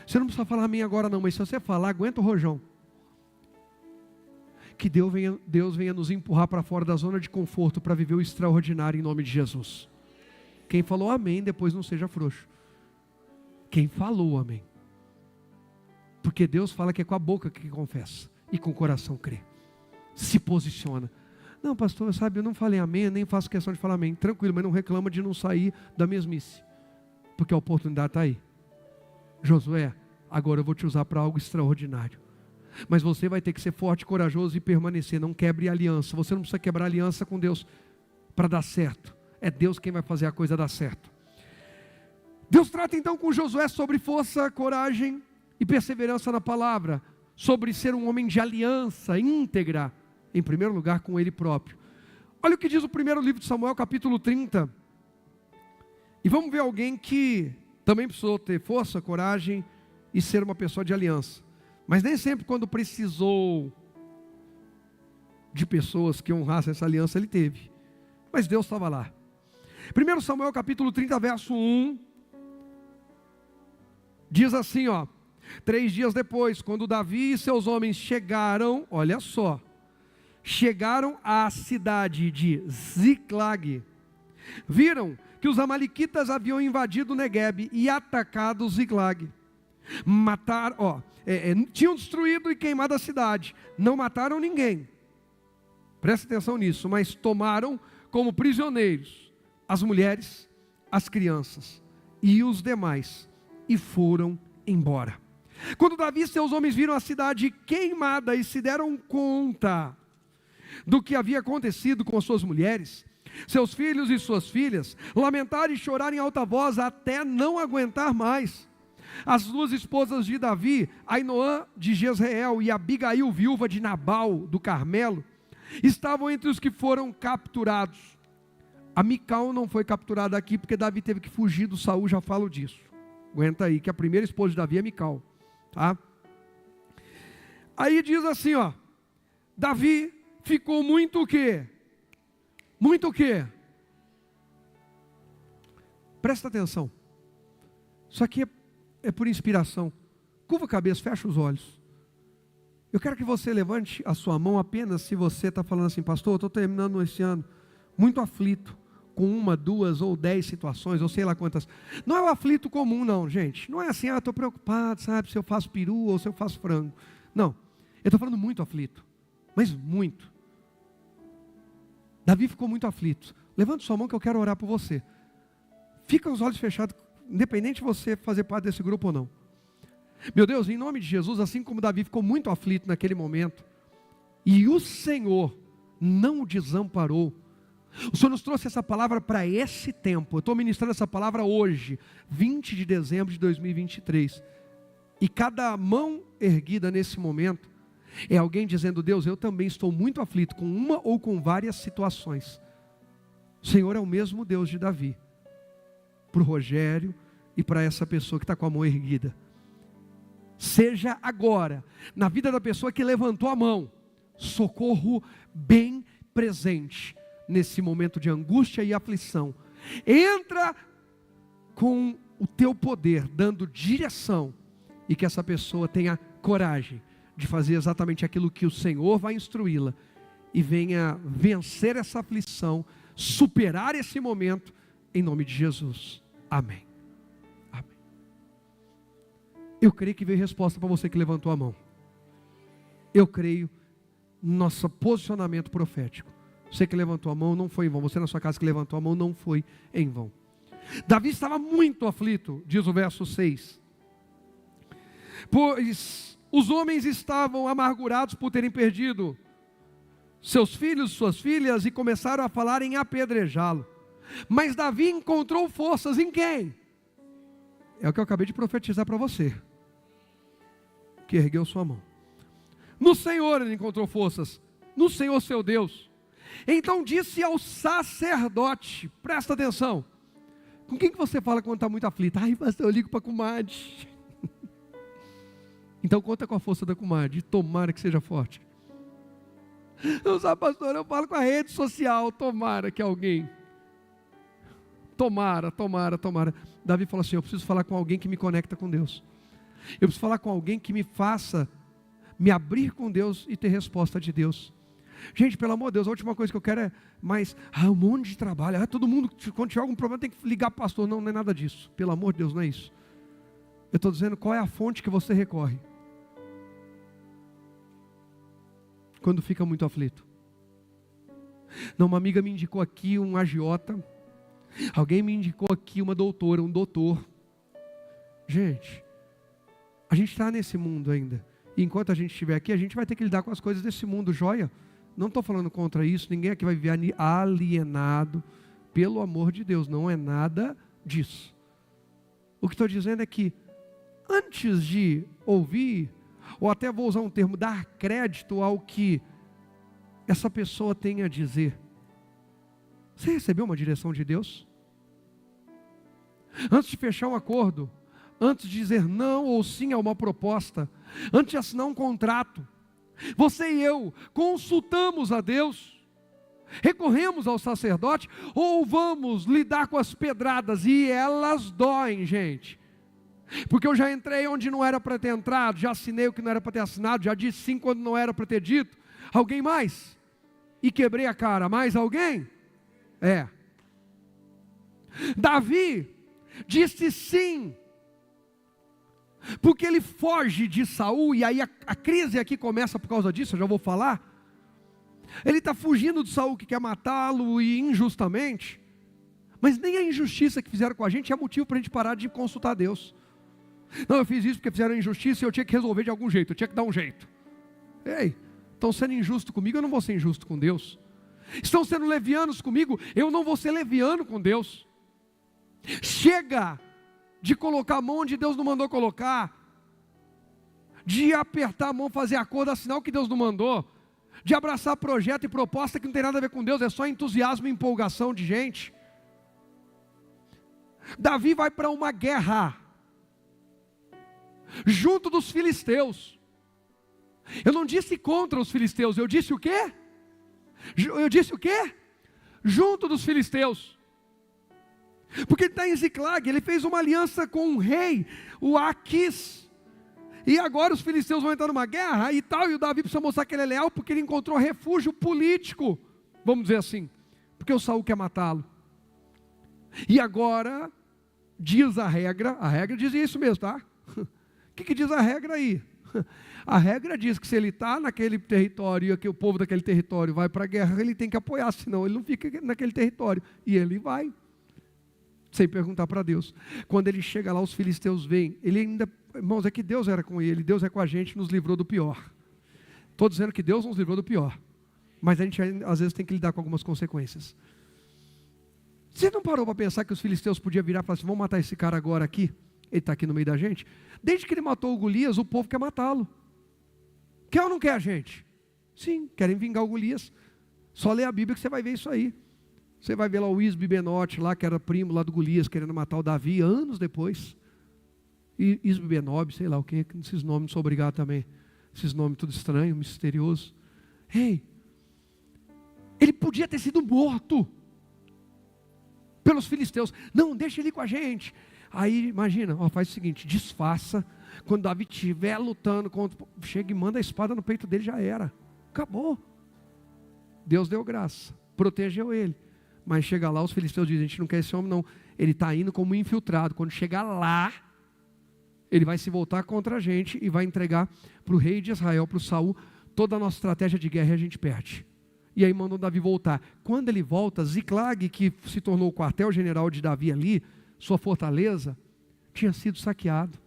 Você não precisa falar amém agora não, mas se você falar, aguenta o rojão. Que Deus venha nos empurrar para fora da zona de conforto para viver o extraordinário em nome de Jesus. Quem falou amém, depois não seja frouxo. Quem falou amém. Porque Deus fala que é com a boca que confessa e com o coração crê. Se posiciona. Não, pastor, sabe, eu não falei amém, nem faço questão de falar amém. Tranquilo, mas não reclama de não sair da mesmice. Porque a oportunidade está aí. Josué, agora eu vou te usar para algo extraordinário. Mas você vai ter que ser forte, corajoso e permanecer. Não quebre aliança. Você não precisa quebrar aliança com Deus para dar certo. É Deus quem vai fazer a coisa dar certo. Deus trata então com Josué sobre força, coragem e perseverança na palavra. Sobre ser um homem de aliança íntegra. Em primeiro lugar, com Ele próprio. Olha o que diz o primeiro livro de Samuel, capítulo 30. E vamos ver alguém que também precisou ter força, coragem e ser uma pessoa de aliança. Mas nem sempre quando precisou de pessoas que honrassem essa aliança, ele teve. Mas Deus estava lá. 1 Samuel, capítulo 30, verso 1. Diz assim, 3 dias depois, quando Davi e seus homens chegaram, olha só. Chegaram à cidade de Ziclag, viram que os amalequitas haviam invadido Neguebe e atacado Ziclag. Mataram, tinham destruído e queimado a cidade. Não mataram ninguém. Presta atenção nisso. Mas tomaram como prisioneiros as mulheres, as crianças e os demais, e foram embora. Quando Davi e seus homens viram a cidade queimada e se deram conta do que havia acontecido com as suas mulheres, seus filhos e suas filhas, lamentaram e choraram em alta voz até não aguentar mais. As duas esposas de Davi, Ainoã de Jezreel e Abigail, viúva de Nabal do Carmelo, estavam entre os que foram capturados. A Mical não foi capturada aqui porque Davi teve que fugir do Saul, já falo disso. Aguenta aí, que a primeira esposa de Davi é Mical, tá? Aí diz assim, Davi ficou muito o quê? Muito o quê? Presta atenção. Isso aqui é por inspiração. Curva a cabeça, fecha os olhos. Eu quero que você levante a sua mão apenas se você está falando assim, pastor, eu estou terminando esse ano muito aflito, com 1, 2 ou 10 situações, ou sei lá quantas. Não é o aflito comum não, gente. Não é assim, estou preocupado, sabe, se eu faço peru ou se eu faço frango. Não, eu estou falando muito aflito, mas muito. Davi ficou muito aflito. Levante sua mão que eu quero orar por você. Fica os olhos fechados, independente de você fazer parte desse grupo ou não. Meu Deus, em nome de Jesus, assim como Davi ficou muito aflito naquele momento, e o Senhor não o desamparou, o Senhor nos trouxe essa palavra para esse tempo. Eu estou ministrando essa palavra hoje, 20 de dezembro de 2023. E cada mão erguida nesse momento é alguém dizendo, Deus, eu também estou muito aflito com uma ou com várias situações. O Senhor é o mesmo Deus de Davi. Para o Rogério e para essa pessoa que está com a mão erguida. Seja agora, na vida da pessoa que levantou a mão, socorro bem presente nesse momento de angústia e aflição. Entra com o teu poder, dando direção, e que essa pessoa tenha coragem de fazer exatamente aquilo que o Senhor vai instruí-la, e venha vencer essa aflição, superar esse momento, em nome de Jesus. Amém. Amém. Eu creio que veio resposta para você que levantou a mão. Eu creio no nosso posicionamento profético. Você que levantou a mão não foi em vão. Você na sua casa que levantou a mão não foi em vão. Davi estava muito aflito, diz o verso 6. Pois os homens estavam amargurados por terem perdido seus filhos, suas filhas, e começaram a falar em apedrejá-lo. Mas Davi encontrou forças em quem? É o que eu acabei de profetizar para você, que ergueu sua mão. No Senhor ele encontrou forças, no Senhor seu Deus. Então disse ao sacerdote, presta atenção, com quem que você fala quando está muito aflito? Ai, pastor, eu ligo para a comadre. Então conta com a força da comadre, tomara que seja forte. Não sabe, pastor, eu falo com a rede social, tomara que alguém. Tomara. Davi falou assim, eu preciso falar com alguém que me conecta com Deus. Eu preciso falar com alguém que me faça me abrir com Deus e ter resposta de Deus. Gente, pelo amor de Deus, a última coisa que eu quero é mais, um monte de trabalho, todo mundo, quando tiver algum problema tem que ligar para o pastor. Não é nada disso, pelo amor de Deus, não é isso. Eu estou dizendo qual é a fonte que você recorre quando fica muito aflito. Não, uma amiga me indicou aqui um agiota, alguém me indicou aqui uma doutora, um doutor. Gente, a gente está nesse mundo ainda, e enquanto a gente estiver aqui, a gente vai ter que lidar com as coisas desse mundo, joia? Não estou falando contra isso, ninguém aqui vai viver alienado, pelo amor de Deus, não é nada disso. O que estou dizendo é que, antes de ouvir, ou até vou usar um termo, dar crédito ao que essa pessoa tem a dizer, você recebeu uma direção de Deus? Antes de fechar um acordo, antes de dizer não ou sim a uma proposta, antes de assinar um contrato, você e eu consultamos a Deus, recorremos ao sacerdote, ou vamos lidar com as pedradas, e elas doem, gente, porque eu já entrei onde não era para ter entrado, já assinei o que não era para ter assinado, já disse sim quando não era para ter dito. Alguém mais? E quebrei a cara. Mais alguém? Davi disse sim Porque ele foge de Saul, e aí a crise aqui começa por causa disso, eu já vou falar. Ele está fugindo de Saul que quer matá-lo e injustamente. Mas nem a injustiça que fizeram com a gente é motivo para a gente parar de consultar Deus. Não, eu fiz isso porque fizeram injustiça e eu tinha que resolver de algum jeito, eu tinha que dar um jeito. Ei, estão sendo injustos comigo, eu não vou ser injusto com Deus. Estão sendo levianos comigo, eu não vou ser leviano com Deus. Chega de colocar a mão onde Deus não mandou colocar, de apertar a mão, fazer acordo, assinar o que Deus não mandou, de abraçar projeto e proposta que não tem nada a ver com Deus, é só entusiasmo e empolgação de gente. Davi vai para uma guerra, junto dos filisteus. Eu não disse contra os filisteus, eu disse o quê? Eu disse o quê? Junto dos filisteus. Porque ele está em Ziclag, ele fez uma aliança com um rei, o Aquis. E agora os filisteus vão entrar numa guerra e tal, e o Davi precisa mostrar que ele é leal, porque ele encontrou refúgio político, vamos dizer assim, porque o Saul quer matá-lo. E agora, diz a regra diz isso mesmo, tá? O que diz a regra aí? A regra diz que se ele está naquele território, e que o povo daquele território vai para a guerra, ele tem que apoiar, senão ele não fica naquele território, e ele vai. Sem perguntar para Deus. Quando ele chega lá, os filisteus vêm. Ele ainda, irmãos, é que Deus era com ele, Deus é com a gente, nos livrou do pior. Estou dizendo que Deus nos livrou do pior, mas a gente às vezes tem que lidar com algumas consequências. Você não parou para pensar que os filisteus podiam virar e falar assim: vamos matar esse cara agora aqui? Ele está aqui no meio da gente. Desde que ele matou o Golias, o povo quer matá-lo. Quer ou não quer a gente? Sim, querem vingar o Golias. Só lê a Bíblia que você vai ver isso aí. Você vai ver lá o Isbi-Benote, lá, que era primo lá do Golias, querendo matar o Davi, anos depois. E Isbi-Benob, sei lá o que, esses nomes, não sou obrigado também. Esses nomes tudo estranho, misterioso. Ei, ele podia ter sido morto pelos filisteus. Não, deixa ele com a gente. Aí, imagina, faz o seguinte, disfarça. Quando Davi estiver lutando contra, chega e manda a espada no peito dele, já era. Acabou. Deus deu graça, protegeu ele. Mas chega lá, os filisteus dizem: a gente não quer esse homem não. Ele está indo como infiltrado. Quando chegar lá, ele vai se voltar contra a gente e vai entregar para o rei de Israel, para o Saul, toda a nossa estratégia de guerra, e a gente perde. E aí mandam Davi voltar. Quando ele volta, Ziclag, que se tornou o quartel-general de Davi ali, sua fortaleza, tinha sido saqueado.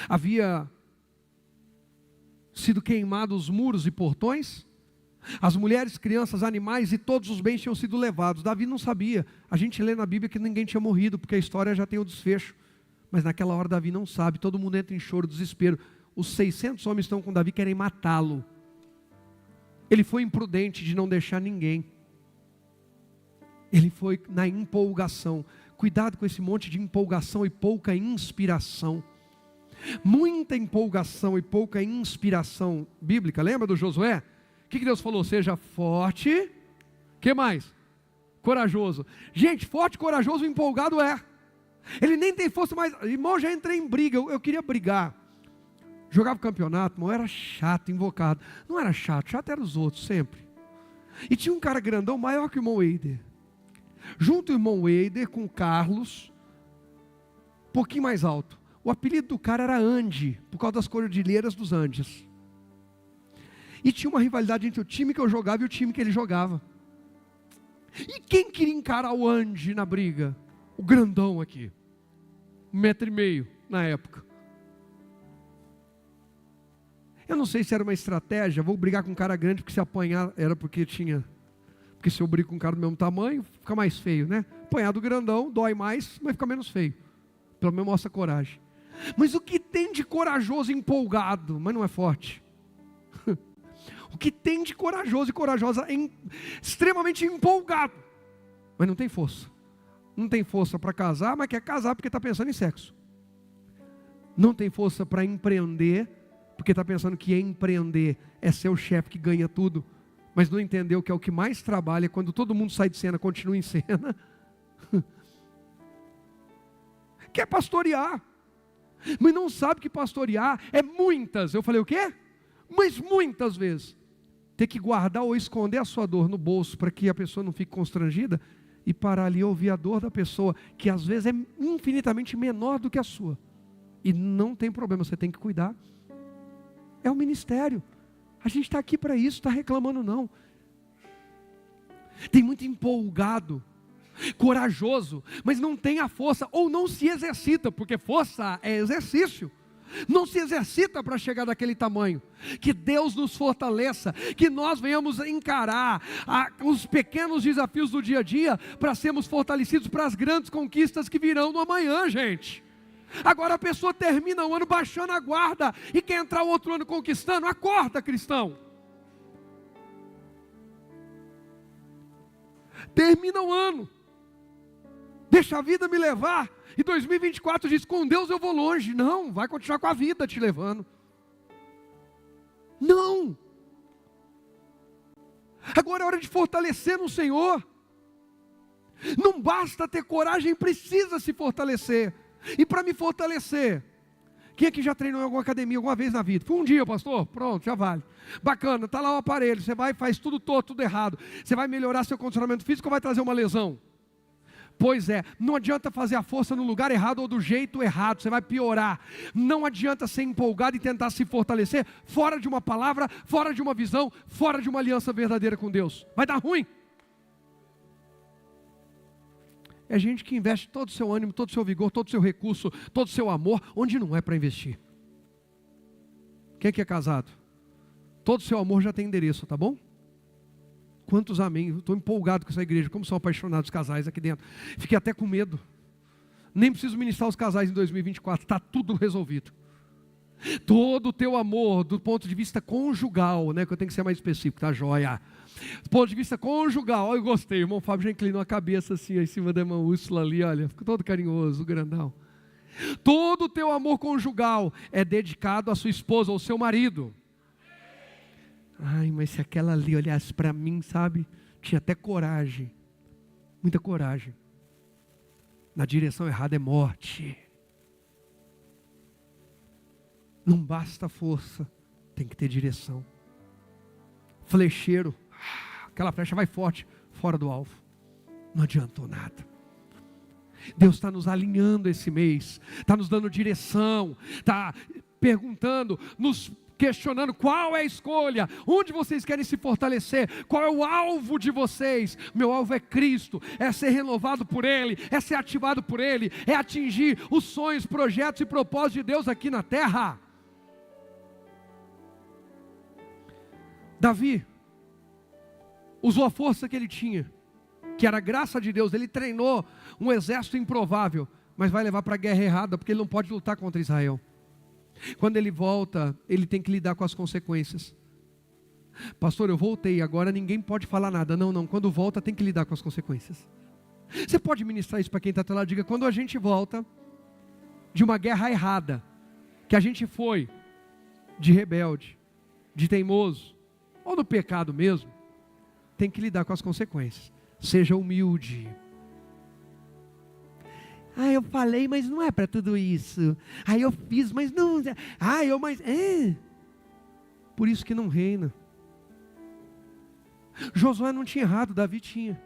Havia sido queimados os muros e portões. As mulheres, crianças, animais e todos os bens tinham sido levados. Davi não sabia. A gente lê na Bíblia que ninguém tinha morrido, porque a história já tem o desfecho. Mas naquela hora Davi não sabe. Todo mundo entra em choro, desespero. Os 600 homens estão com Davi, querem matá-lo. Ele foi imprudente de não deixar ninguém. Ele foi na empolgação. Cuidado com esse monte de empolgação e pouca inspiração. Muita empolgação e pouca inspiração bíblica. Lembra do Josué? O que Deus falou? Seja forte. O que mais? Corajoso. Gente, forte, corajoso e empolgado é. Ele nem tem força mais. Irmão, já entrei em briga. Eu queria brigar. Jogava campeonato, irmão, era chato, invocado. Não era chato eram os outros, sempre. E tinha um cara grandão, maior que o irmão Eider. Junto o irmão Eider com o Carlos, um pouquinho mais alto. O apelido do cara era Andy, por causa das cordilheiras dos Andes. E tinha uma rivalidade entre o time que eu jogava e o time que ele jogava. E quem queria encarar o Andy na briga? O grandão aqui. 1,5 m na época. Eu não sei se era uma estratégia, vou brigar com um cara grande, porque se apanhar era porque tinha... Porque se eu brigo com um cara do mesmo tamanho, fica mais feio, né? Apanhar do grandão, dói mais, mas fica menos feio. Pelo menos mostra coragem. Mas o que tem de corajoso e empolgado, mas não é forte? O que tem de corajoso e corajosa é extremamente empolgado, mas não tem força. Não tem força para casar, mas quer casar porque está pensando em sexo. Não tem força para empreender, porque está pensando que empreender é ser o chefe que ganha tudo, mas não entendeu que é o que mais trabalha. Quando todo mundo sai de cena, continua em cena. Quer pastorear, mas não sabe que pastorear é muitas, eu falei o quê? Mas muitas vezes, ter que guardar ou esconder a sua dor no bolso, para que a pessoa não fique constrangida, e parar ali e ouvir a dor da pessoa, que às vezes é infinitamente menor do que a sua. E não tem problema, você tem que cuidar. É o ministério. A gente está aqui para isso, está reclamando não. Tem muito empolgado, corajoso, mas não tem a força, ou não se exercita, porque força é exercício. Não se exercita para chegar daquele tamanho. Que Deus nos fortaleça, que nós venhamos encarar os pequenos desafios do dia a dia, para sermos fortalecidos para as grandes conquistas que virão no amanhã, gente. Agora a pessoa termina o ano baixando a guarda, e quer entrar o outro ano conquistando. Acorda, cristão. Termina o ano, deixa a vida me levar, e 2024 diz, com Deus eu vou longe. Não, vai continuar com a vida te levando. Não. Agora é hora de fortalecer no Senhor. Não basta ter coragem, precisa se fortalecer. E para me fortalecer, quem aqui já treinou em alguma academia alguma vez na vida? Foi um dia, pastor? Pronto, já vale. Bacana, está lá o aparelho, você vai e faz tudo torto, tudo errado. Você vai melhorar seu condicionamento físico ou vai trazer uma lesão? Pois é, não adianta fazer a força no lugar errado ou do jeito errado, você vai piorar. Não adianta ser empolgado e tentar se fortalecer fora de uma palavra, fora de uma visão, fora de uma aliança verdadeira com Deus. Vai dar ruim. É gente que investe todo o seu ânimo, todo o seu vigor, todo o seu recurso, todo o seu amor, onde não é para investir. Quem é casado? Todo o seu amor já tem endereço, tá bom? Quantos amém? Eu estou empolgado com essa igreja, como são apaixonados os casais aqui dentro. Fiquei até com medo. Nem preciso ministrar os casais em 2024, está tudo resolvido. Todo o teu amor, do ponto de vista conjugal, né, que eu tenho que ser mais específico, tá joia? Do ponto de vista conjugal, eu gostei, o irmão Fábio já inclinou a cabeça assim, em cima da irmã Úrsula ali, olha, ficou todo carinhoso, grandão. Todo o teu amor conjugal é dedicado à sua esposa, ao seu marido. Ai, mas se aquela ali olhasse para mim, sabe, tinha até coragem, muita coragem. Na direção errada é morte. Não basta força, tem que ter direção. Flecheiro, aquela flecha vai forte, fora do alvo. Não adiantou nada. Deus está nos alinhando esse mês, está nos dando direção, está perguntando, nos questionando qual é a escolha, onde vocês querem se fortalecer, qual é o alvo de vocês. Meu alvo é Cristo, é ser renovado por Ele, é ser ativado por Ele, é atingir os sonhos, projetos e propósitos de Deus aqui na terra. Davi usou a força que ele tinha, que era a graça de Deus. Ele treinou um exército improvável, mas vai levar para a guerra errada, porque ele não pode lutar contra Israel. Quando ele volta, ele tem que lidar com as consequências. Pastor, eu voltei, agora ninguém pode falar nada. Não, quando volta tem que lidar com as consequências. Você pode ministrar isso para quem está até lá? Diga, quando a gente volta de uma guerra errada, que a gente foi de rebelde, de teimoso, ou do pecado mesmo, tem que lidar com as consequências. Seja humilde. Eu falei, mas não é para tudo isso. Eu fiz, mas não. Por isso que não reina. Josué não tinha errado, Davi tinha.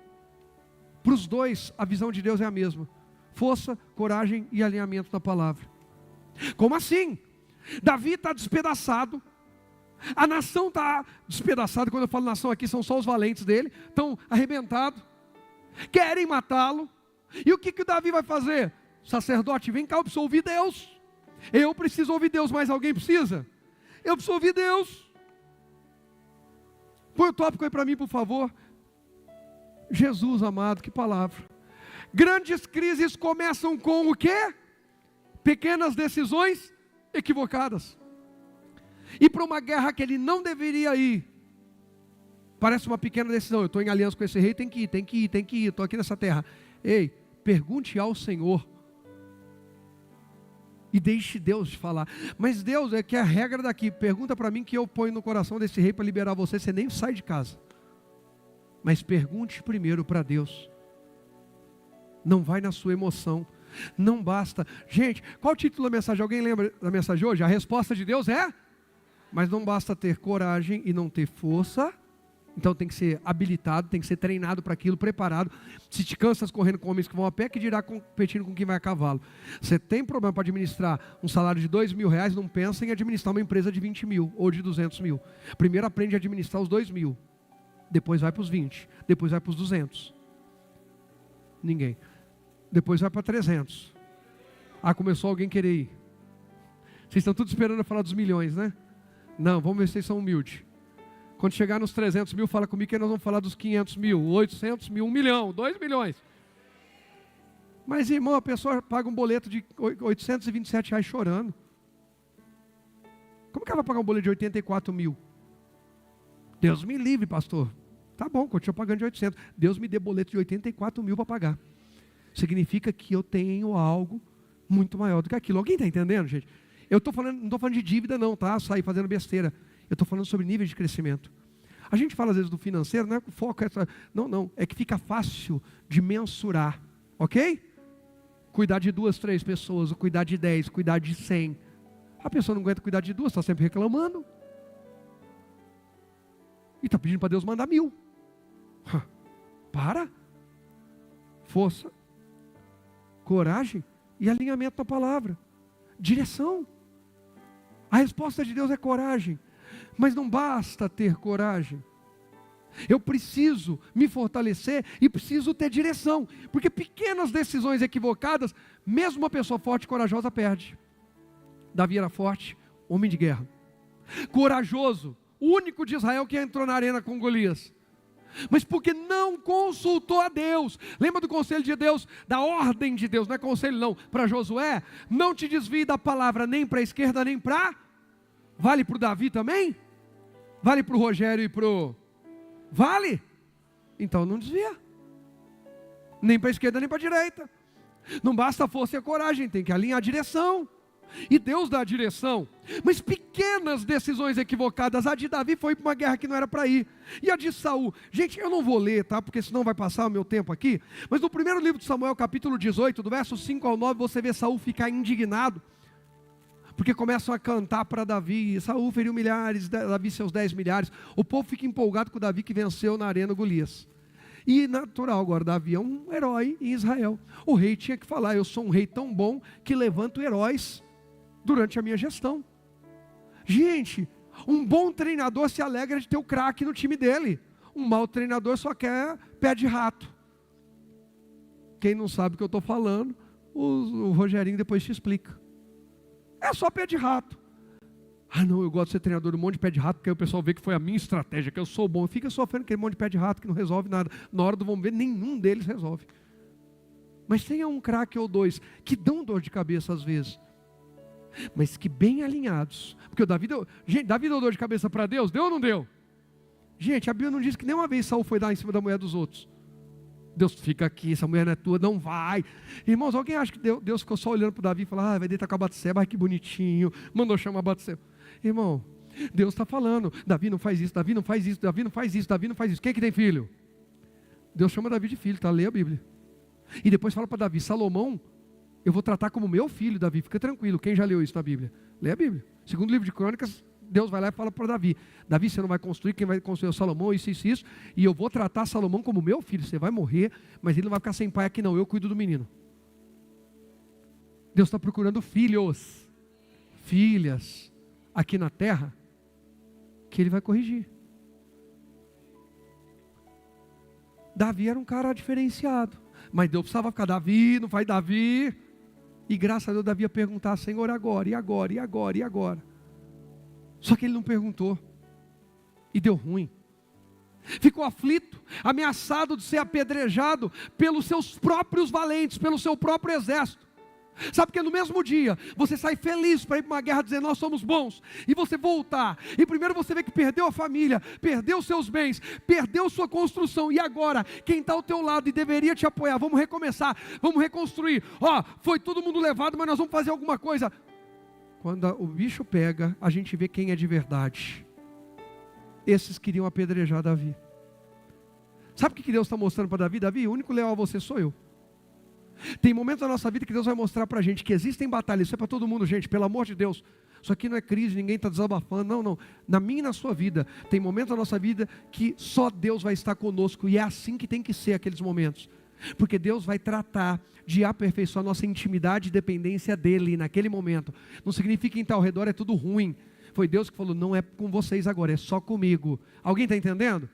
Para os dois, a visão de Deus é a mesma. Força, coragem e alinhamento da palavra. Como assim? Davi está despedaçado. A nação está despedaçada. Quando eu falo nação aqui, são só os valentes dele. Estão arrebentados. Querem matá-lo. E o que o Davi vai fazer? Sacerdote, vem cá, eu preciso ouvir Deus. Eu preciso ouvir Deus, mas alguém precisa? Eu preciso ouvir Deus. Põe o tópico aí para mim, por favor. Jesus amado, que palavra. Grandes crises começam com o quê? Pequenas decisões equivocadas. E para uma guerra que ele não deveria ir, parece uma pequena decisão. Eu estou em aliança com esse rei, tem que ir, estou aqui nessa terra. Ei, pergunte ao Senhor. E deixe Deus falar. Mas Deus, é que a regra daqui, pergunta para mim que eu ponho no coração desse rei para liberar você, você nem sai de casa. Mas pergunte primeiro para Deus. Não vai na sua emoção. Não basta. Gente, qual o título da mensagem? Alguém lembra da mensagem de hoje? A resposta de Deus é... Mas não basta ter coragem e não ter força, Então tem que ser habilitado, tem que ser treinado para aquilo, preparado. Se te cansas correndo com homens que vão a pé, que dirá competindo com quem vai a cavalo. Você tem problema para administrar um salário de R$2.000, não pensa em administrar uma empresa de 20 mil ou de 200 mil. Primeiro aprende a administrar os 2.000, depois vai para os 20, depois vai para os 200. Ninguém. Depois vai para 300. Começou alguém querer ir. Vocês estão tudo esperando eu falar dos milhões, né? Não, vamos ver se vocês são humildes. Quando chegar nos 300 mil, fala comigo que nós vamos falar dos 500 mil, 800 mil, 1 milhão, 2 milhões. Mas, irmão, a pessoa paga um boleto de R$827 chorando. Como que ela vai pagar um boleto de 84 mil? Deus me livre, pastor. Tá bom, continua pagando de 800. Deus me dê boleto de 84 mil para pagar. Significa que eu tenho algo muito maior do que aquilo. Alguém está entendendo, gente? Eu não estou falando de dívida não, tá? Sair fazendo besteira. Eu estou falando sobre níveis de crescimento. A gente fala às vezes do financeiro, não é que o foco é... Não, é que fica fácil de mensurar, ok? Cuidar de 2, 3 pessoas, ou cuidar de 10, cuidar de 100. A pessoa não aguenta cuidar de 2, está sempre reclamando. E está pedindo para Deus mandar 1.000. Para. Força, coragem e alinhamento na palavra. Direção. A resposta de Deus é coragem. Mas não basta ter coragem. Eu preciso me fortalecer e preciso ter direção. Porque pequenas decisões equivocadas, mesmo uma pessoa forte e corajosa perde. Davi era forte, homem de guerra. Corajoso, o único de Israel que entrou na arena com Golias. Mas porque não consultou a Deus. Lembra do conselho de Deus, da ordem de Deus, não é conselho não, para Josué? Não te desvie da palavra nem para a esquerda nem para... Vale para o Davi também? Vale para o Rogério e para o... Vale? Então não desvia. Nem para a esquerda nem para a direita. Não basta a força e a coragem, tem que alinhar a direção. E Deus dá a direção. Mas pequenas decisões equivocadas. A de Davi foi para uma guerra que não era para ir. E a de Saul, gente, eu não vou ler, tá? Porque senão vai passar o meu tempo aqui. Mas no primeiro livro de Samuel, capítulo 18, do verso 5 ao 9, você vê Saul ficar indignado. Porque começam a cantar para Davi. Saul feriu milhares, Davi seus 10 milhares. O povo fica empolgado com Davi que venceu na arena Golias. E natural agora, Davi é um herói em Israel. O rei tinha que falar, eu sou um rei tão bom que levanto heróis durante a minha gestão. Gente, um bom treinador se alegra de ter o craque no time dele. Um mau treinador só quer pé de rato. Quem não sabe o que eu estou falando, o Rogerinho depois te explica. É só pé de rato. Não, eu gosto de ser treinador de um monte de pé de rato, porque aí o pessoal vê que foi a minha estratégia, que eu sou bom. Fica sofrendo aquele monte de pé de rato que não resolve nada. Na hora do vamos ver, nenhum deles resolve. Mas tenha um craque ou dois que dão dor de cabeça às vezes, mas que bem alinhados. Porque o Davi deu... Gente, Davi deu dor de cabeça para Deus? Deu ou não deu? Gente, a Bíblia não diz que nenhuma vez Saul foi dar em cima da mulher dos outros. Deus, fica aqui, essa mulher não é tua, não vai. Irmãos, alguém acha que Deus ficou só olhando para o Davi e falou, vai deitar com a Batseba, que bonitinho, mandou chamar a Batseba. Irmão, Deus está falando, Davi não faz isso, Davi não faz isso, Davi não faz isso, Davi não faz isso. Quem é que tem filho? Deus chama Davi de filho, tá? Lê a Bíblia. E depois fala para Davi, Salomão, eu vou tratar como meu filho, Davi, fica tranquilo. Quem já leu isso na Bíblia? Lê a Bíblia. Segundo livro de Crônicas, Deus vai lá e fala para Davi, Davi, você não vai construir, quem vai construir é o Salomão, isso, e eu vou tratar Salomão como meu filho, você vai morrer, mas ele não vai ficar sem pai aqui não, eu cuido do menino. Deus está procurando filhos, filhas, aqui na terra, que Ele vai corrigir. Davi era um cara diferenciado, mas Deus precisava ficar, Davi, não faz Davi, e graças a Deus Davi ia perguntar, Senhor, agora, e agora, e agora, e agora? Só que ele não perguntou, e deu ruim. Ficou aflito, ameaçado de ser apedrejado pelos seus próprios valentes, pelo seu próprio exército. Sabe que no mesmo dia, você sai feliz para ir para uma guerra dizendo, nós somos bons, e você voltar, e primeiro você vê que perdeu a família, perdeu seus bens, perdeu sua construção, e agora, quem está ao teu lado e deveria te apoiar, vamos recomeçar, vamos reconstruir, foi todo mundo levado, mas nós vamos fazer alguma coisa. Quando o bicho pega, a gente vê quem é de verdade. Esses queriam apedrejar Davi. Sabe o que Deus está mostrando para Davi? Davi, o único leal a você sou eu. Tem momentos da nossa vida que Deus vai mostrar para a gente que existem batalhas. Isso é para todo mundo, gente, pelo amor de Deus. Isso aqui não é crise, ninguém está desabafando. Não, não. Na minha e na sua vida, tem momentos da nossa vida que só Deus vai estar conosco. E é assim que tem que ser aqueles momentos. Porque Deus vai tratar de aperfeiçoar a nossa intimidade e dependência dEle naquele momento. Não significa que em tal redor é tudo ruim. Foi Deus que falou, não é com vocês agora, é só comigo. Alguém está entendendo?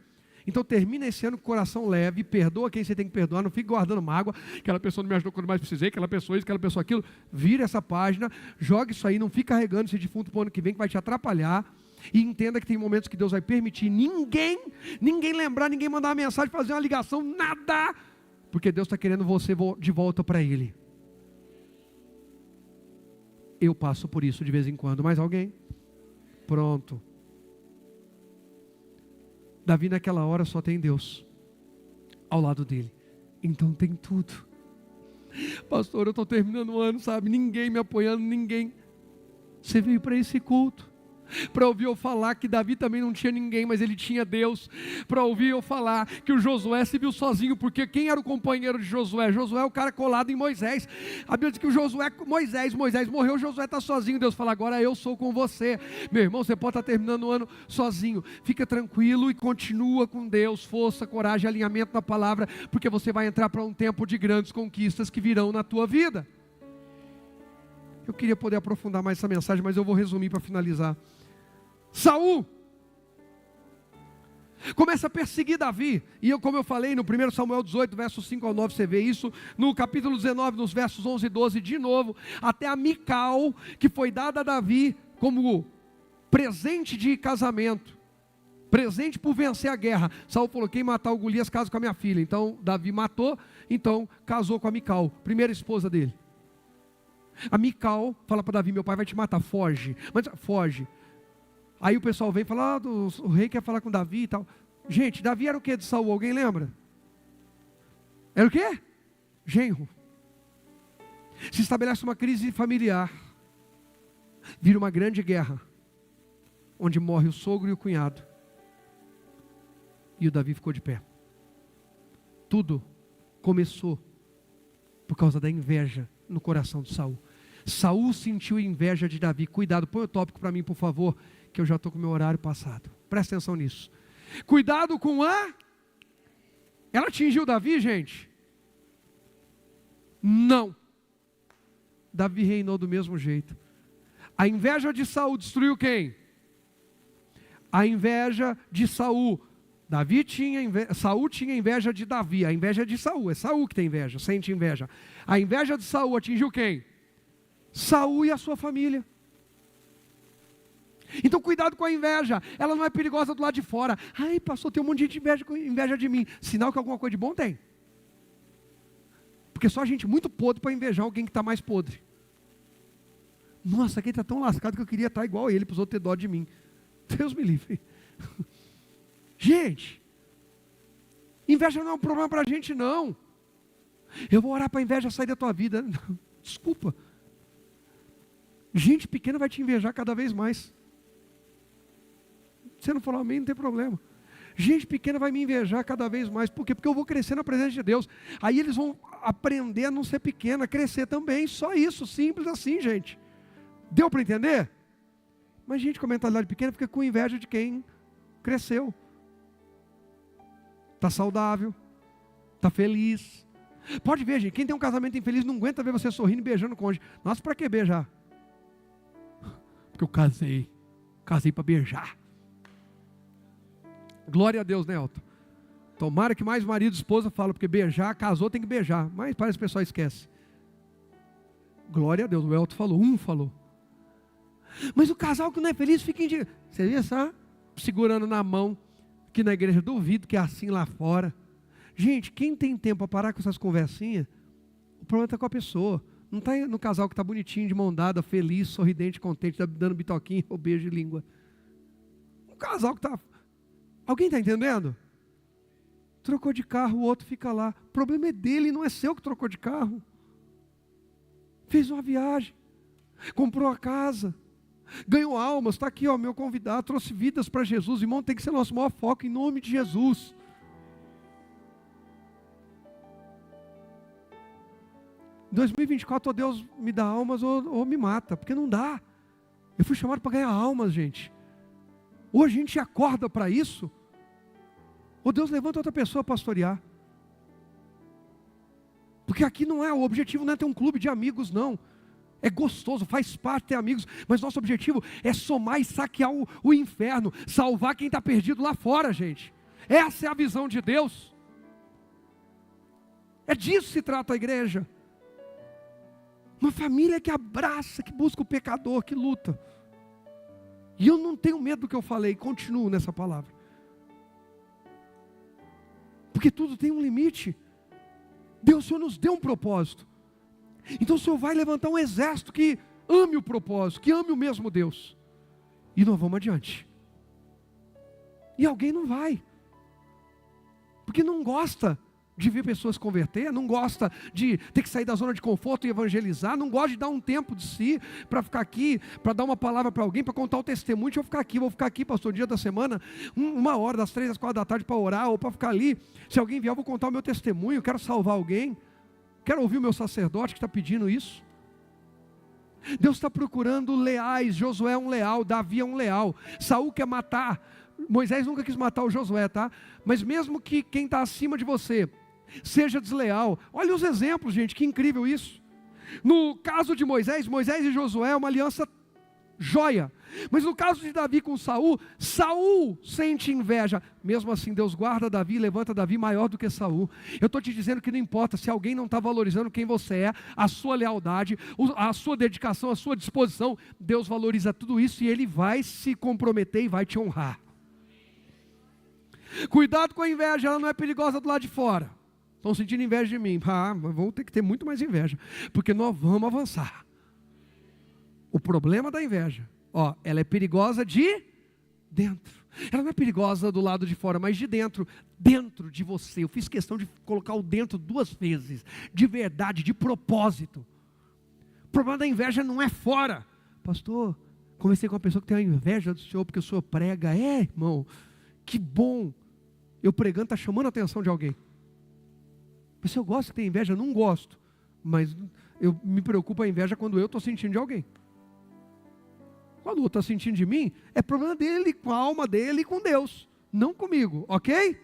Então termina esse ano com o coração leve, perdoa quem você tem que perdoar, não fique guardando mágoa, aquela pessoa não me ajudou quando mais precisei, aquela pessoa isso, aquela pessoa aquilo. Vira essa página, joga isso aí, não fique carregando esse defunto para o ano que vem que vai te atrapalhar. E entenda que tem momentos que Deus vai permitir ninguém lembrar, ninguém mandar uma mensagem, fazer uma ligação, nada. Porque Deus está querendo você de volta para Ele. Eu passo por isso de vez em quando. Mais alguém? Pronto. Davi naquela hora só tem Deus ao lado dele. Então tem tudo. Pastor, eu estou terminando o ano, sabe? Ninguém me apoiando, ninguém. Você veio para esse culto para ouvir eu falar que Davi também não tinha ninguém, mas ele tinha Deus. Para ouvir eu falar que o Josué se viu sozinho, porque quem era o companheiro de Josué? Josué é o cara colado em Moisés. A Bíblia diz que o Josué, Moisés morreu, Josué está sozinho. Deus fala, agora eu sou com você. Meu irmão, você pode estar terminando o ano sozinho. Fica tranquilo e continua com Deus. Força, coragem, alinhamento na palavra, porque você vai entrar para um tempo de grandes conquistas que virão na tua vida. Eu queria poder aprofundar mais essa mensagem, mas eu vou resumir para finalizar. Saul começa a perseguir Davi, e como eu falei no 1 Samuel 18, versos 5 ao 9, você vê isso, no capítulo 19, nos versos 11 e 12, de novo, até a Mical, que foi dada a Davi como presente de casamento, presente por vencer a guerra. Saul falou, quem matar o Golias casa com a minha filha. Então Davi matou, então casou com a Mical, primeira esposa dele. A Mical fala para Davi, meu pai vai te matar, foge. Mas foge. Aí o pessoal vem e fala, o rei quer falar com Davi e tal. Gente, Davi era o que de Saul? Alguém lembra? Era o quê? Genro. Se estabelece uma crise familiar. Vira uma grande guerra. Onde morre o sogro e o cunhado. E o Davi ficou de pé. Tudo começou por causa da inveja no coração de Saul. Saul sentiu inveja de Davi. Cuidado, põe o tópico para mim, por favor, que eu já estou com o meu horário passado. Presta atenção nisso. Cuidado com a... Ela atingiu Davi, gente? Não. Davi reinou do mesmo jeito. A inveja de Saul destruiu quem? A inveja de Saul. Saul tinha inveja de Davi. A inveja de Saul. É Saul que tem inveja, sente inveja. A inveja de Saul atingiu quem? Saul e a sua família. Então cuidado com a inveja. Ela não é perigosa do lado de fora. Ai, pastor, tem um monte de gente com inveja de mim. Sinal que alguma coisa de bom tem. Porque só gente muito podre para invejar alguém que está mais podre. Nossa, aquele está tão lascado que eu queria estar igual a ele, para os outros ter dó de mim. Deus me livre. Gente, inveja não é um problema para a gente, não. Eu vou orar para a inveja sair da tua vida. Desculpa. Gente pequena vai te invejar cada vez mais. Você não falou amém, não tem problema. Gente pequena vai me invejar cada vez mais. Por quê? Porque eu vou crescer na presença de Deus. Aí eles vão aprender a não ser pequena, a crescer também. Só isso, simples assim, gente. Deu para entender? Mas gente com mentalidade pequena fica com inveja de quem cresceu. Está saudável. Está feliz. Pode ver, gente, quem tem um casamento infeliz não aguenta ver você sorrindo e beijando o cônjuge. Nossa, para que beijar? Porque eu casei para beijar. Glória a Deus, né, Elton? Tomara que mais marido e esposa falam, porque beijar, casou, tem que beijar. Mas parece que o pessoal esquece. Glória a Deus, o Elton falou, falou. Mas o casal que não é feliz fica indignado. Você vê só? Segurando na mão, que na igreja duvido que é assim lá fora. Gente, quem tem tempo para parar com essas conversinhas, o problema está com a pessoa. Não está no casal que está bonitinho, de mão dada, feliz, sorridente, contente, dando bitoquinho ou beijo de língua. Um casal que está... Alguém está entendendo? Trocou de carro, o outro fica lá. O problema é dele, não é seu que trocou de carro. Fez uma viagem, comprou a casa, ganhou almas, está aqui, ó, meu convidado, trouxe vidas para Jesus. Irmão, tem que ser nosso maior foco, em nome de Jesus. Em 2024, ou Deus me dá almas ou me mata, porque não dá. Eu fui chamado para ganhar almas, gente. Ou a gente acorda para isso, ou Deus levanta outra pessoa a pastorear. Porque aqui não é, o objetivo não é ter um clube de amigos, não. É gostoso, faz parte ter amigos, mas nosso objetivo é somar e saquear o inferno, salvar quem está perdido lá fora, gente. Essa é a visão de Deus. É disso que se trata a igreja. Uma família que abraça, que busca o pecador, que luta. E eu não tenho medo do que eu falei, continuo nessa palavra. Porque tudo tem um limite. Deus, o Senhor nos deu um propósito. Então o Senhor vai levantar um exército que ame o propósito, que ame o mesmo Deus. E nós vamos adiante. E alguém não vai. Porque não gosta de ver pessoas converter, não gosta de ter que sair da zona de conforto e evangelizar, não gosta de dar um tempo de si para ficar aqui, para dar uma palavra para alguém, para contar o testemunho. Deixa eu ficar aqui, vou ficar aqui, pastor, dia da semana, 1 hora, das 3 às 4 da tarde para orar, ou para ficar ali. Se alguém vier, eu vou contar o meu testemunho, quero salvar alguém, quero ouvir o meu sacerdote que está pedindo isso. Deus está procurando leais. Josué é um leal, Davi é um leal, Saul quer matar, Moisés nunca quis matar o Josué, tá? Mas mesmo que quem está acima de você seja desleal, olha os exemplos, gente, que incrível isso. No caso de Moisés e Josué é uma aliança joia. Mas no caso de Davi com Saul, Saul sente inveja. Mesmo assim, Deus guarda Davi e levanta Davi maior do que Saul. Eu estou te dizendo que não importa se alguém não está valorizando quem você é, a sua lealdade, a sua dedicação, a sua disposição. Deus valoriza tudo isso e Ele vai se comprometer e vai te honrar. Cuidado com a inveja, ela não é perigosa do lado de fora. Estão sentindo inveja de mim? Mas vamos ter que ter muito mais inveja, porque nós vamos avançar. O problema da inveja, ela é perigosa de dentro. Ela não é perigosa do lado de fora, mas de dentro. Dentro de você. Eu fiz questão de colocar o dentro 2 vezes. De verdade, de propósito. O problema da inveja não é fora. Pastor, conversei com uma pessoa que tem a inveja do senhor, porque o senhor prega. Irmão, que bom. Eu pregando está chamando a atenção de alguém. Mas se eu gosto que tem inveja, eu não gosto. Mas eu me preocupo a inveja quando eu estou sentindo de alguém. Quando o outro está sentindo de mim, é problema dele, com a alma dele e com Deus. Não comigo, ok?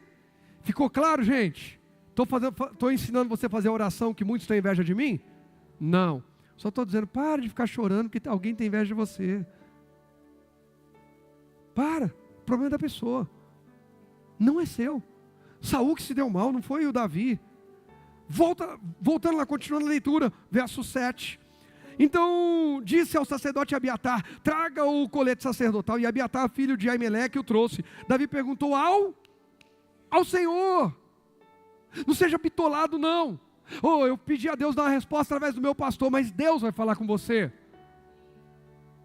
Ficou claro, gente? Estou ensinando você a fazer a oração que muitos têm inveja de mim? Não. Só estou dizendo, para de ficar chorando que alguém tem inveja de você. Para. O problema é da pessoa. Não é seu. Saul que se deu mal, não foi o Davi. Voltando lá, continuando a leitura, verso 7. Então disse ao sacerdote Abiatar: traga o colete sacerdotal. E Abiatar, filho de Aimeleque, o trouxe. Davi perguntou ao Senhor: não seja bitolado não. Eu pedi a Deus dar uma resposta através do meu pastor, mas Deus vai falar com você.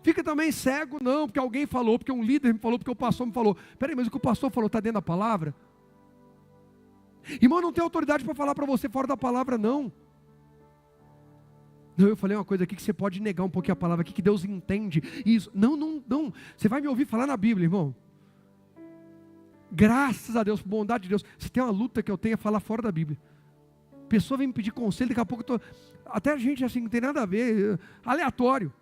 Fica também cego não, porque alguém falou, porque um líder me falou, porque o pastor me falou. Peraí, mas o que o pastor falou está dentro da palavra? Irmão, não tem autoridade para falar para você fora da palavra, não. Não, eu falei uma coisa aqui que você pode negar um pouquinho a palavra aqui, que Deus entende isso. Não. Você vai me ouvir falar na Bíblia, irmão. Graças a Deus, por bondade de Deus. Se tem uma luta que eu tenho é falar fora da Bíblia. A pessoa vem me pedir conselho, daqui a pouco eu tô... Até gente assim, não tem nada a ver, aleatório.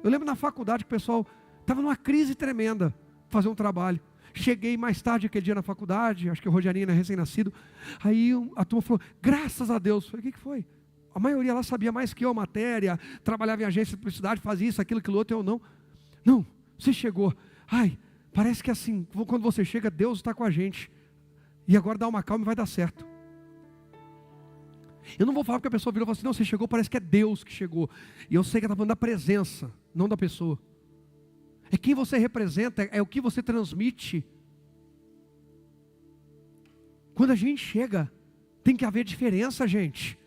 Eu lembro na faculdade que o pessoal estava numa crise tremenda, fazer um trabalho. Cheguei mais tarde aquele dia na faculdade, acho que o Rogerinho era recém-nascido. Aí a turma falou, graças a Deus. Eu falei, o que foi? A maioria lá sabia mais que eu a matéria, trabalhava em agência de publicidade, fazia isso, aquilo, outro, eu não. Não, você chegou. Parece que assim, quando você chega, Deus está com a gente. E agora dá uma calma e vai dar certo. Eu não vou falar porque a pessoa virou e falou assim, não, você chegou, parece que é Deus que chegou. E eu sei que ela está falando da presença, não da pessoa. É quem você representa, é o que você transmite. Quando a gente chega, tem que haver diferença, gente.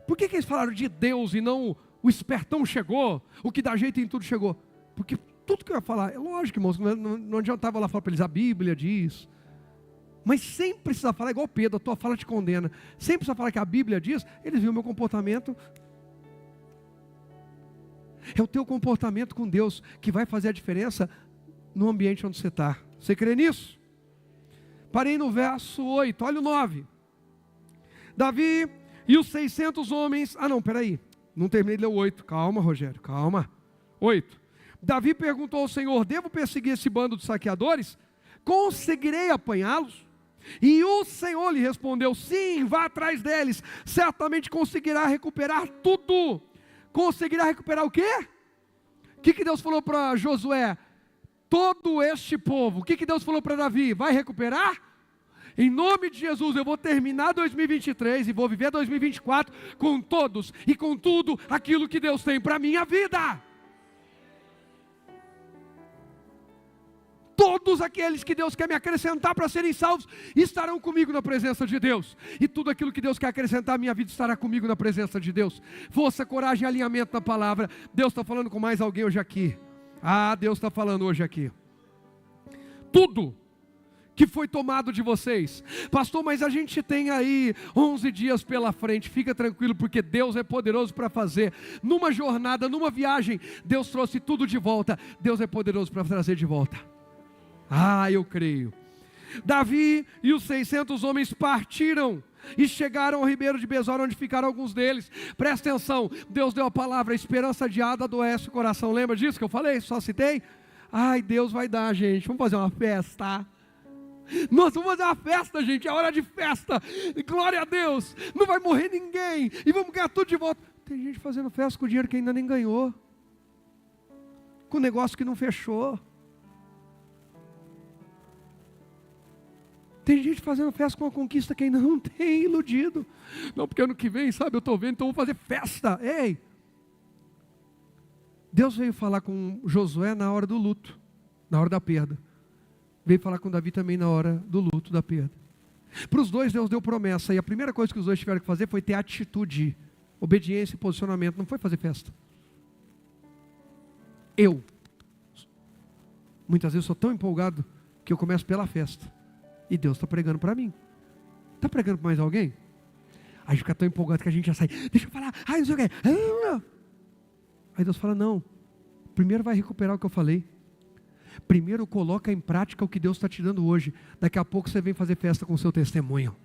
Por que eles falaram de Deus e não o espertão chegou, o que dá jeito em tudo chegou? Porque tudo que eu ia falar, é lógico, irmãos, não adiantava lá falar para eles, a Bíblia diz. Mas sem precisar falar, igual Pedro, a tua fala te condena. Sem precisar falar que a Bíblia diz, eles viram o meu comportamento. É o teu comportamento com Deus que vai fazer a diferença no ambiente onde você está. Você crê nisso? Parei no verso 8, olha o 9. Davi E os 600 homens... Ah não, peraí. Não terminei de ler o 8. Calma, Rogério, calma. 8. Davi perguntou ao Senhor: devo perseguir esse bando de saqueadores? Conseguirei apanhá-los? E o Senhor lhe respondeu: sim, vá atrás deles, certamente conseguirá recuperar tudo. Conseguirá recuperar o quê? O que Deus falou para Josué? Todo este povo. O que Deus falou para Davi? Vai recuperar? Em nome de Jesus, eu vou terminar 2023 e vou viver 2024 com todos e com tudo aquilo que Deus tem para a minha vida. Todos aqueles que Deus quer me acrescentar para serem salvos estarão comigo na presença de Deus. E tudo aquilo que Deus quer acrescentar à minha vida estará comigo na presença de Deus. Força, coragem, alinhamento na palavra. Deus está falando com mais alguém hoje aqui. Deus está falando hoje aqui. Tudo que foi tomado de vocês. Pastor, mas a gente tem aí 11 dias pela frente. Fica tranquilo, porque Deus é poderoso para fazer. Numa jornada, numa viagem, Deus trouxe tudo de volta. Deus é poderoso para trazer de volta. Eu creio. Davi e os 600 homens partiram e chegaram ao ribeiro de Besor, onde ficaram alguns deles. Presta atenção, Deus deu a palavra: esperança adiada adoece o coração. Lembra disso que eu falei? Só citei? Deus vai dar, gente. Vamos fazer uma festa. Nós vamos fazer uma festa, gente. É hora de festa. Glória a Deus. Não vai morrer ninguém e vamos ganhar tudo de volta. Tem gente fazendo festa com dinheiro que ainda nem ganhou, com negócio que não fechou. Tem gente fazendo festa com uma conquista que ainda não tem iludido. Não, porque ano que vem, sabe, eu estou vendo, então vou fazer festa. Ei! Deus veio falar com Josué na hora do luto, na hora da perda. Veio falar com Davi também na hora do luto, da perda. Para os dois Deus deu promessa, e a primeira coisa que os dois tiveram que fazer foi ter atitude, obediência e posicionamento. Não foi fazer festa. Muitas vezes sou tão empolgado que eu começo pela festa. E Deus está pregando para mim. Está pregando para mais alguém? Aí a gente fica tão empolgado que a gente já sai. Deixa eu falar. Não sei o quê. Aí Deus fala: não. Primeiro vai recuperar o que eu falei. Primeiro coloca em prática o que Deus está te dando hoje. Daqui a pouco você vem fazer festa com o seu testemunho.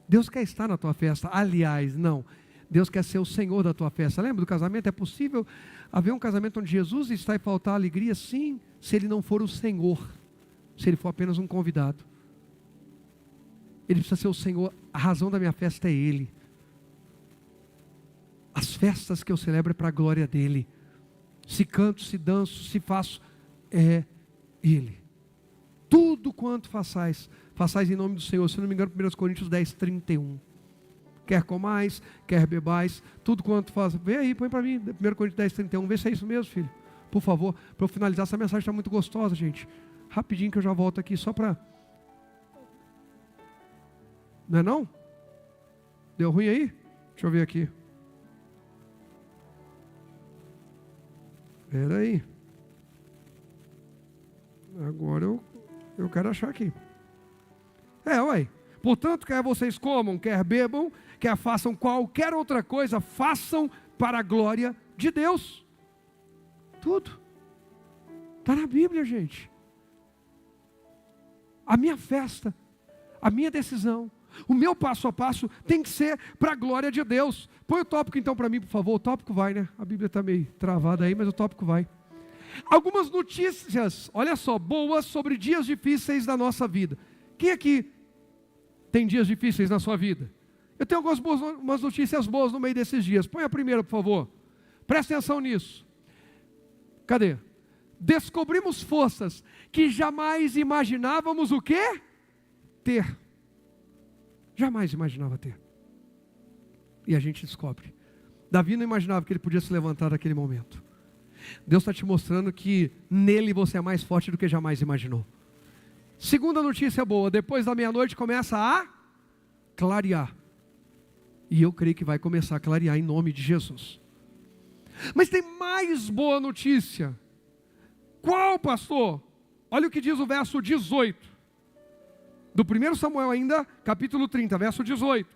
Deus quer estar na tua festa. Aliás, não. Deus quer ser o Senhor da tua festa. Lembra do casamento? É possível haver um casamento onde Jesus está e faltar alegria? Sim, se Ele não for o Senhor. Se Ele for apenas um convidado. Ele precisa ser o Senhor. A razão da minha festa é Ele. As festas que eu celebro é para a glória dEle. Se canto, se danço, se faço, é Ele. Tudo quanto façais, façais em nome do Senhor. Se não me engano, 1 Coríntios 10, 31. Quer comais, quer bebais, tudo quanto faz. Vem aí, põe para mim, 1 Coríntios 10, 31. Vê se é isso mesmo, filho. Por favor, para eu finalizar, essa mensagem está muito gostosa, gente. Rapidinho que eu já volto aqui, só para... Não é não? Deu ruim aí? Deixa eu ver aqui. Espera aí. Agora eu quero achar aqui. Portanto, quer vocês comam, quer bebam, quer façam qualquer outra coisa, façam para a glória de Deus. Tudo. Está na Bíblia, gente. A minha festa, a minha decisão, o meu passo a passo tem que ser para a glória de Deus. Põe o tópico então para mim, por favor. O tópico vai, né? A Bíblia está meio travada aí, mas o tópico vai. Algumas notícias, olha só, boas sobre dias difíceis da nossa vida. Quem aqui tem dias difíceis na sua vida? Eu tenho umas notícias boas no meio desses dias. Põe a primeira, por favor. Presta atenção nisso. Cadê? Descobrimos forças que jamais imaginávamos o quê? Ter. Jamais imaginava ter. E a gente descobre. Davi não imaginava que ele podia se levantar naquele momento. Deus está te mostrando que nele você é mais forte do que jamais imaginou. Segunda notícia boa: depois da meia-noite começa a clarear. E eu creio que vai começar a clarear em nome de Jesus. Mas tem mais boa notícia. Qual, pastor? Olha o que diz o verso 18. Do 1 Samuel ainda, capítulo 30, verso 18.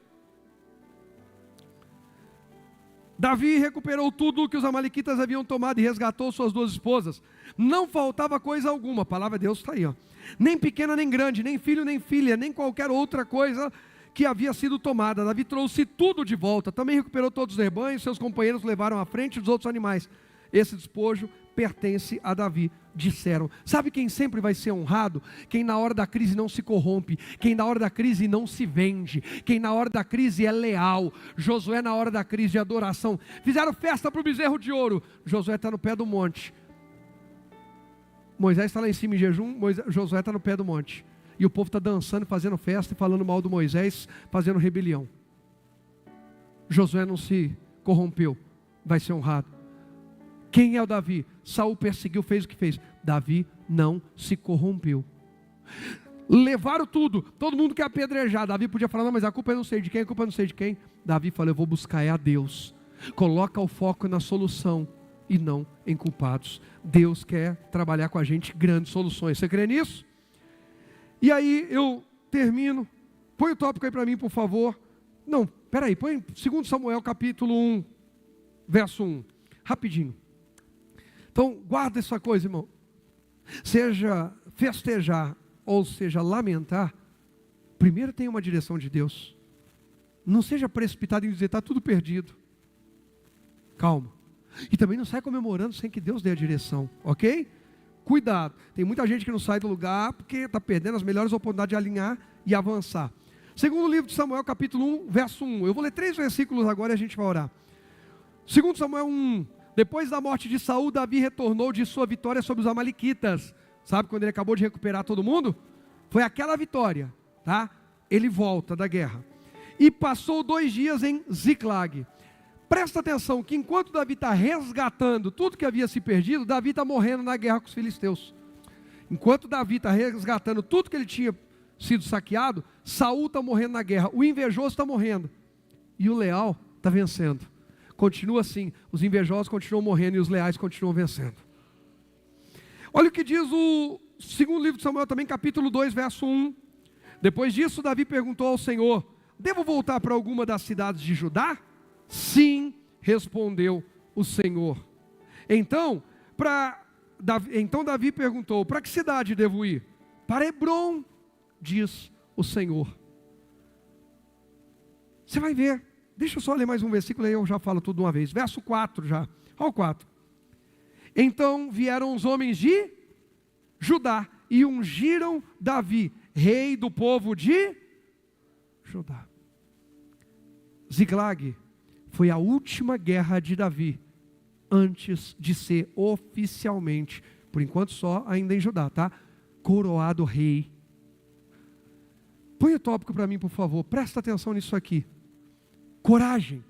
Davi recuperou tudo que os amalequitas haviam tomado e resgatou suas 2 esposas. Não faltava coisa alguma. A palavra de Deus está aí, ó. Nem pequena nem grande, nem filho nem filha, nem qualquer outra coisa que havia sido tomada. Davi trouxe tudo de volta, também recuperou todos os rebanhos, seus companheiros levaram à frente dos outros animais. Esse despojo pertence a Davi, disseram. Sabe quem sempre vai ser honrado? Quem na hora da crise não se corrompe, quem na hora da crise não se vende, quem na hora da crise é leal. Josué na hora da crise de adoração, fizeram festa para o bezerro de ouro. Josué está no pé do monte. Moisés está lá em cima em jejum, Josué está no pé do monte. E o povo está dançando, fazendo festa e falando mal do Moisés, fazendo rebelião. Josué não se corrompeu, vai ser honrado. Quem é o Davi? Saul perseguiu, fez o que fez. Davi não se corrompeu. Levaram tudo, todo mundo quer apedrejar. Davi podia falar, não, mas a culpa eu não sei de quem, a culpa eu não sei de quem. Davi falou, eu vou buscar a Deus. Coloca o foco na solução e não em culpados. Deus quer trabalhar com a gente grandes soluções. Você crê nisso? E aí eu termino. Põe o tópico aí para mim, por favor. Não, peraí, põe 2 Samuel capítulo 1, verso 1. Rapidinho. Então, guarda essa coisa, irmão. Seja festejar ou seja lamentar, primeiro tem uma direção de Deus. Não seja precipitado em dizer, está tudo perdido. Calma. E também não sai comemorando sem que Deus dê a direção, ok? Cuidado. Tem muita gente que não sai do lugar porque está perdendo as melhores oportunidades de alinhar e avançar. Segundo livro de Samuel, capítulo 1, verso 1. Eu vou ler 3 versículos agora e a gente vai orar. 2 Samuel 1. Depois da morte de Saul, Davi retornou de sua vitória sobre os amalequitas. Sabe quando ele acabou de recuperar todo mundo? Foi aquela vitória, tá? Ele volta da guerra. E passou 2 dias em Ziclag. Presta atenção que enquanto Davi está resgatando tudo que havia se perdido, Davi está morrendo na guerra com os filisteus. Enquanto Davi está resgatando tudo que ele tinha sido saqueado, Saul está morrendo na guerra. O invejoso está morrendo. E o leal está vencendo. Continua assim, os invejosos continuam morrendo e os leais continuam vencendo. Olha o que diz o segundo livro de Samuel também, capítulo 2, verso 1. Depois disso, Davi perguntou ao Senhor, devo voltar para alguma das cidades de Judá? Sim, respondeu o Senhor. Então Davi perguntou, para que cidade devo ir? Para Hebrom, diz o Senhor. Você vai ver. Deixa eu só ler mais um versículo aí eu já falo tudo de uma vez. Verso 4 já. Olha o 4. Então vieram os homens de Judá e ungiram Davi, rei do povo de Judá. Ziclag foi a última guerra de Davi, antes de ser oficialmente, por enquanto só ainda em Judá, tá? Coroado rei. Põe o tópico para mim, por favor, presta atenção nisso aqui. Coragem,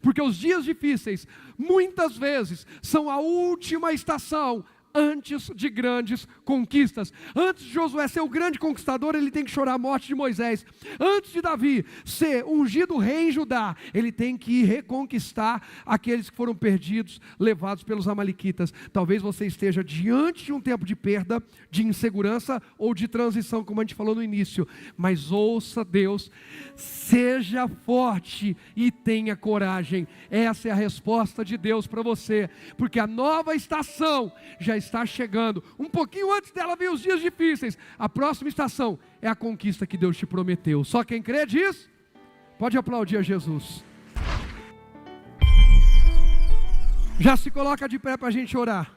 porque os dias difíceis, muitas vezes, são a última estação antes de grandes conquistas. Antes de Josué ser o grande conquistador, ele tem que chorar a morte de Moisés. Antes de Davi ser ungido rei em Judá, ele tem que ir reconquistar aqueles que foram perdidos, levados pelos amalequitas. Talvez você esteja diante de um tempo de perda, de insegurança ou de transição, como a gente falou no início. Mas ouça Deus, seja forte e tenha coragem. Essa é a resposta de Deus para você, porque a nova estação já está chegando. Um pouquinho antes dela vem os dias difíceis. A próxima estação é a conquista que Deus te prometeu. Só quem crê diz, pode aplaudir a Jesus. Já se coloca de pé para a gente orar.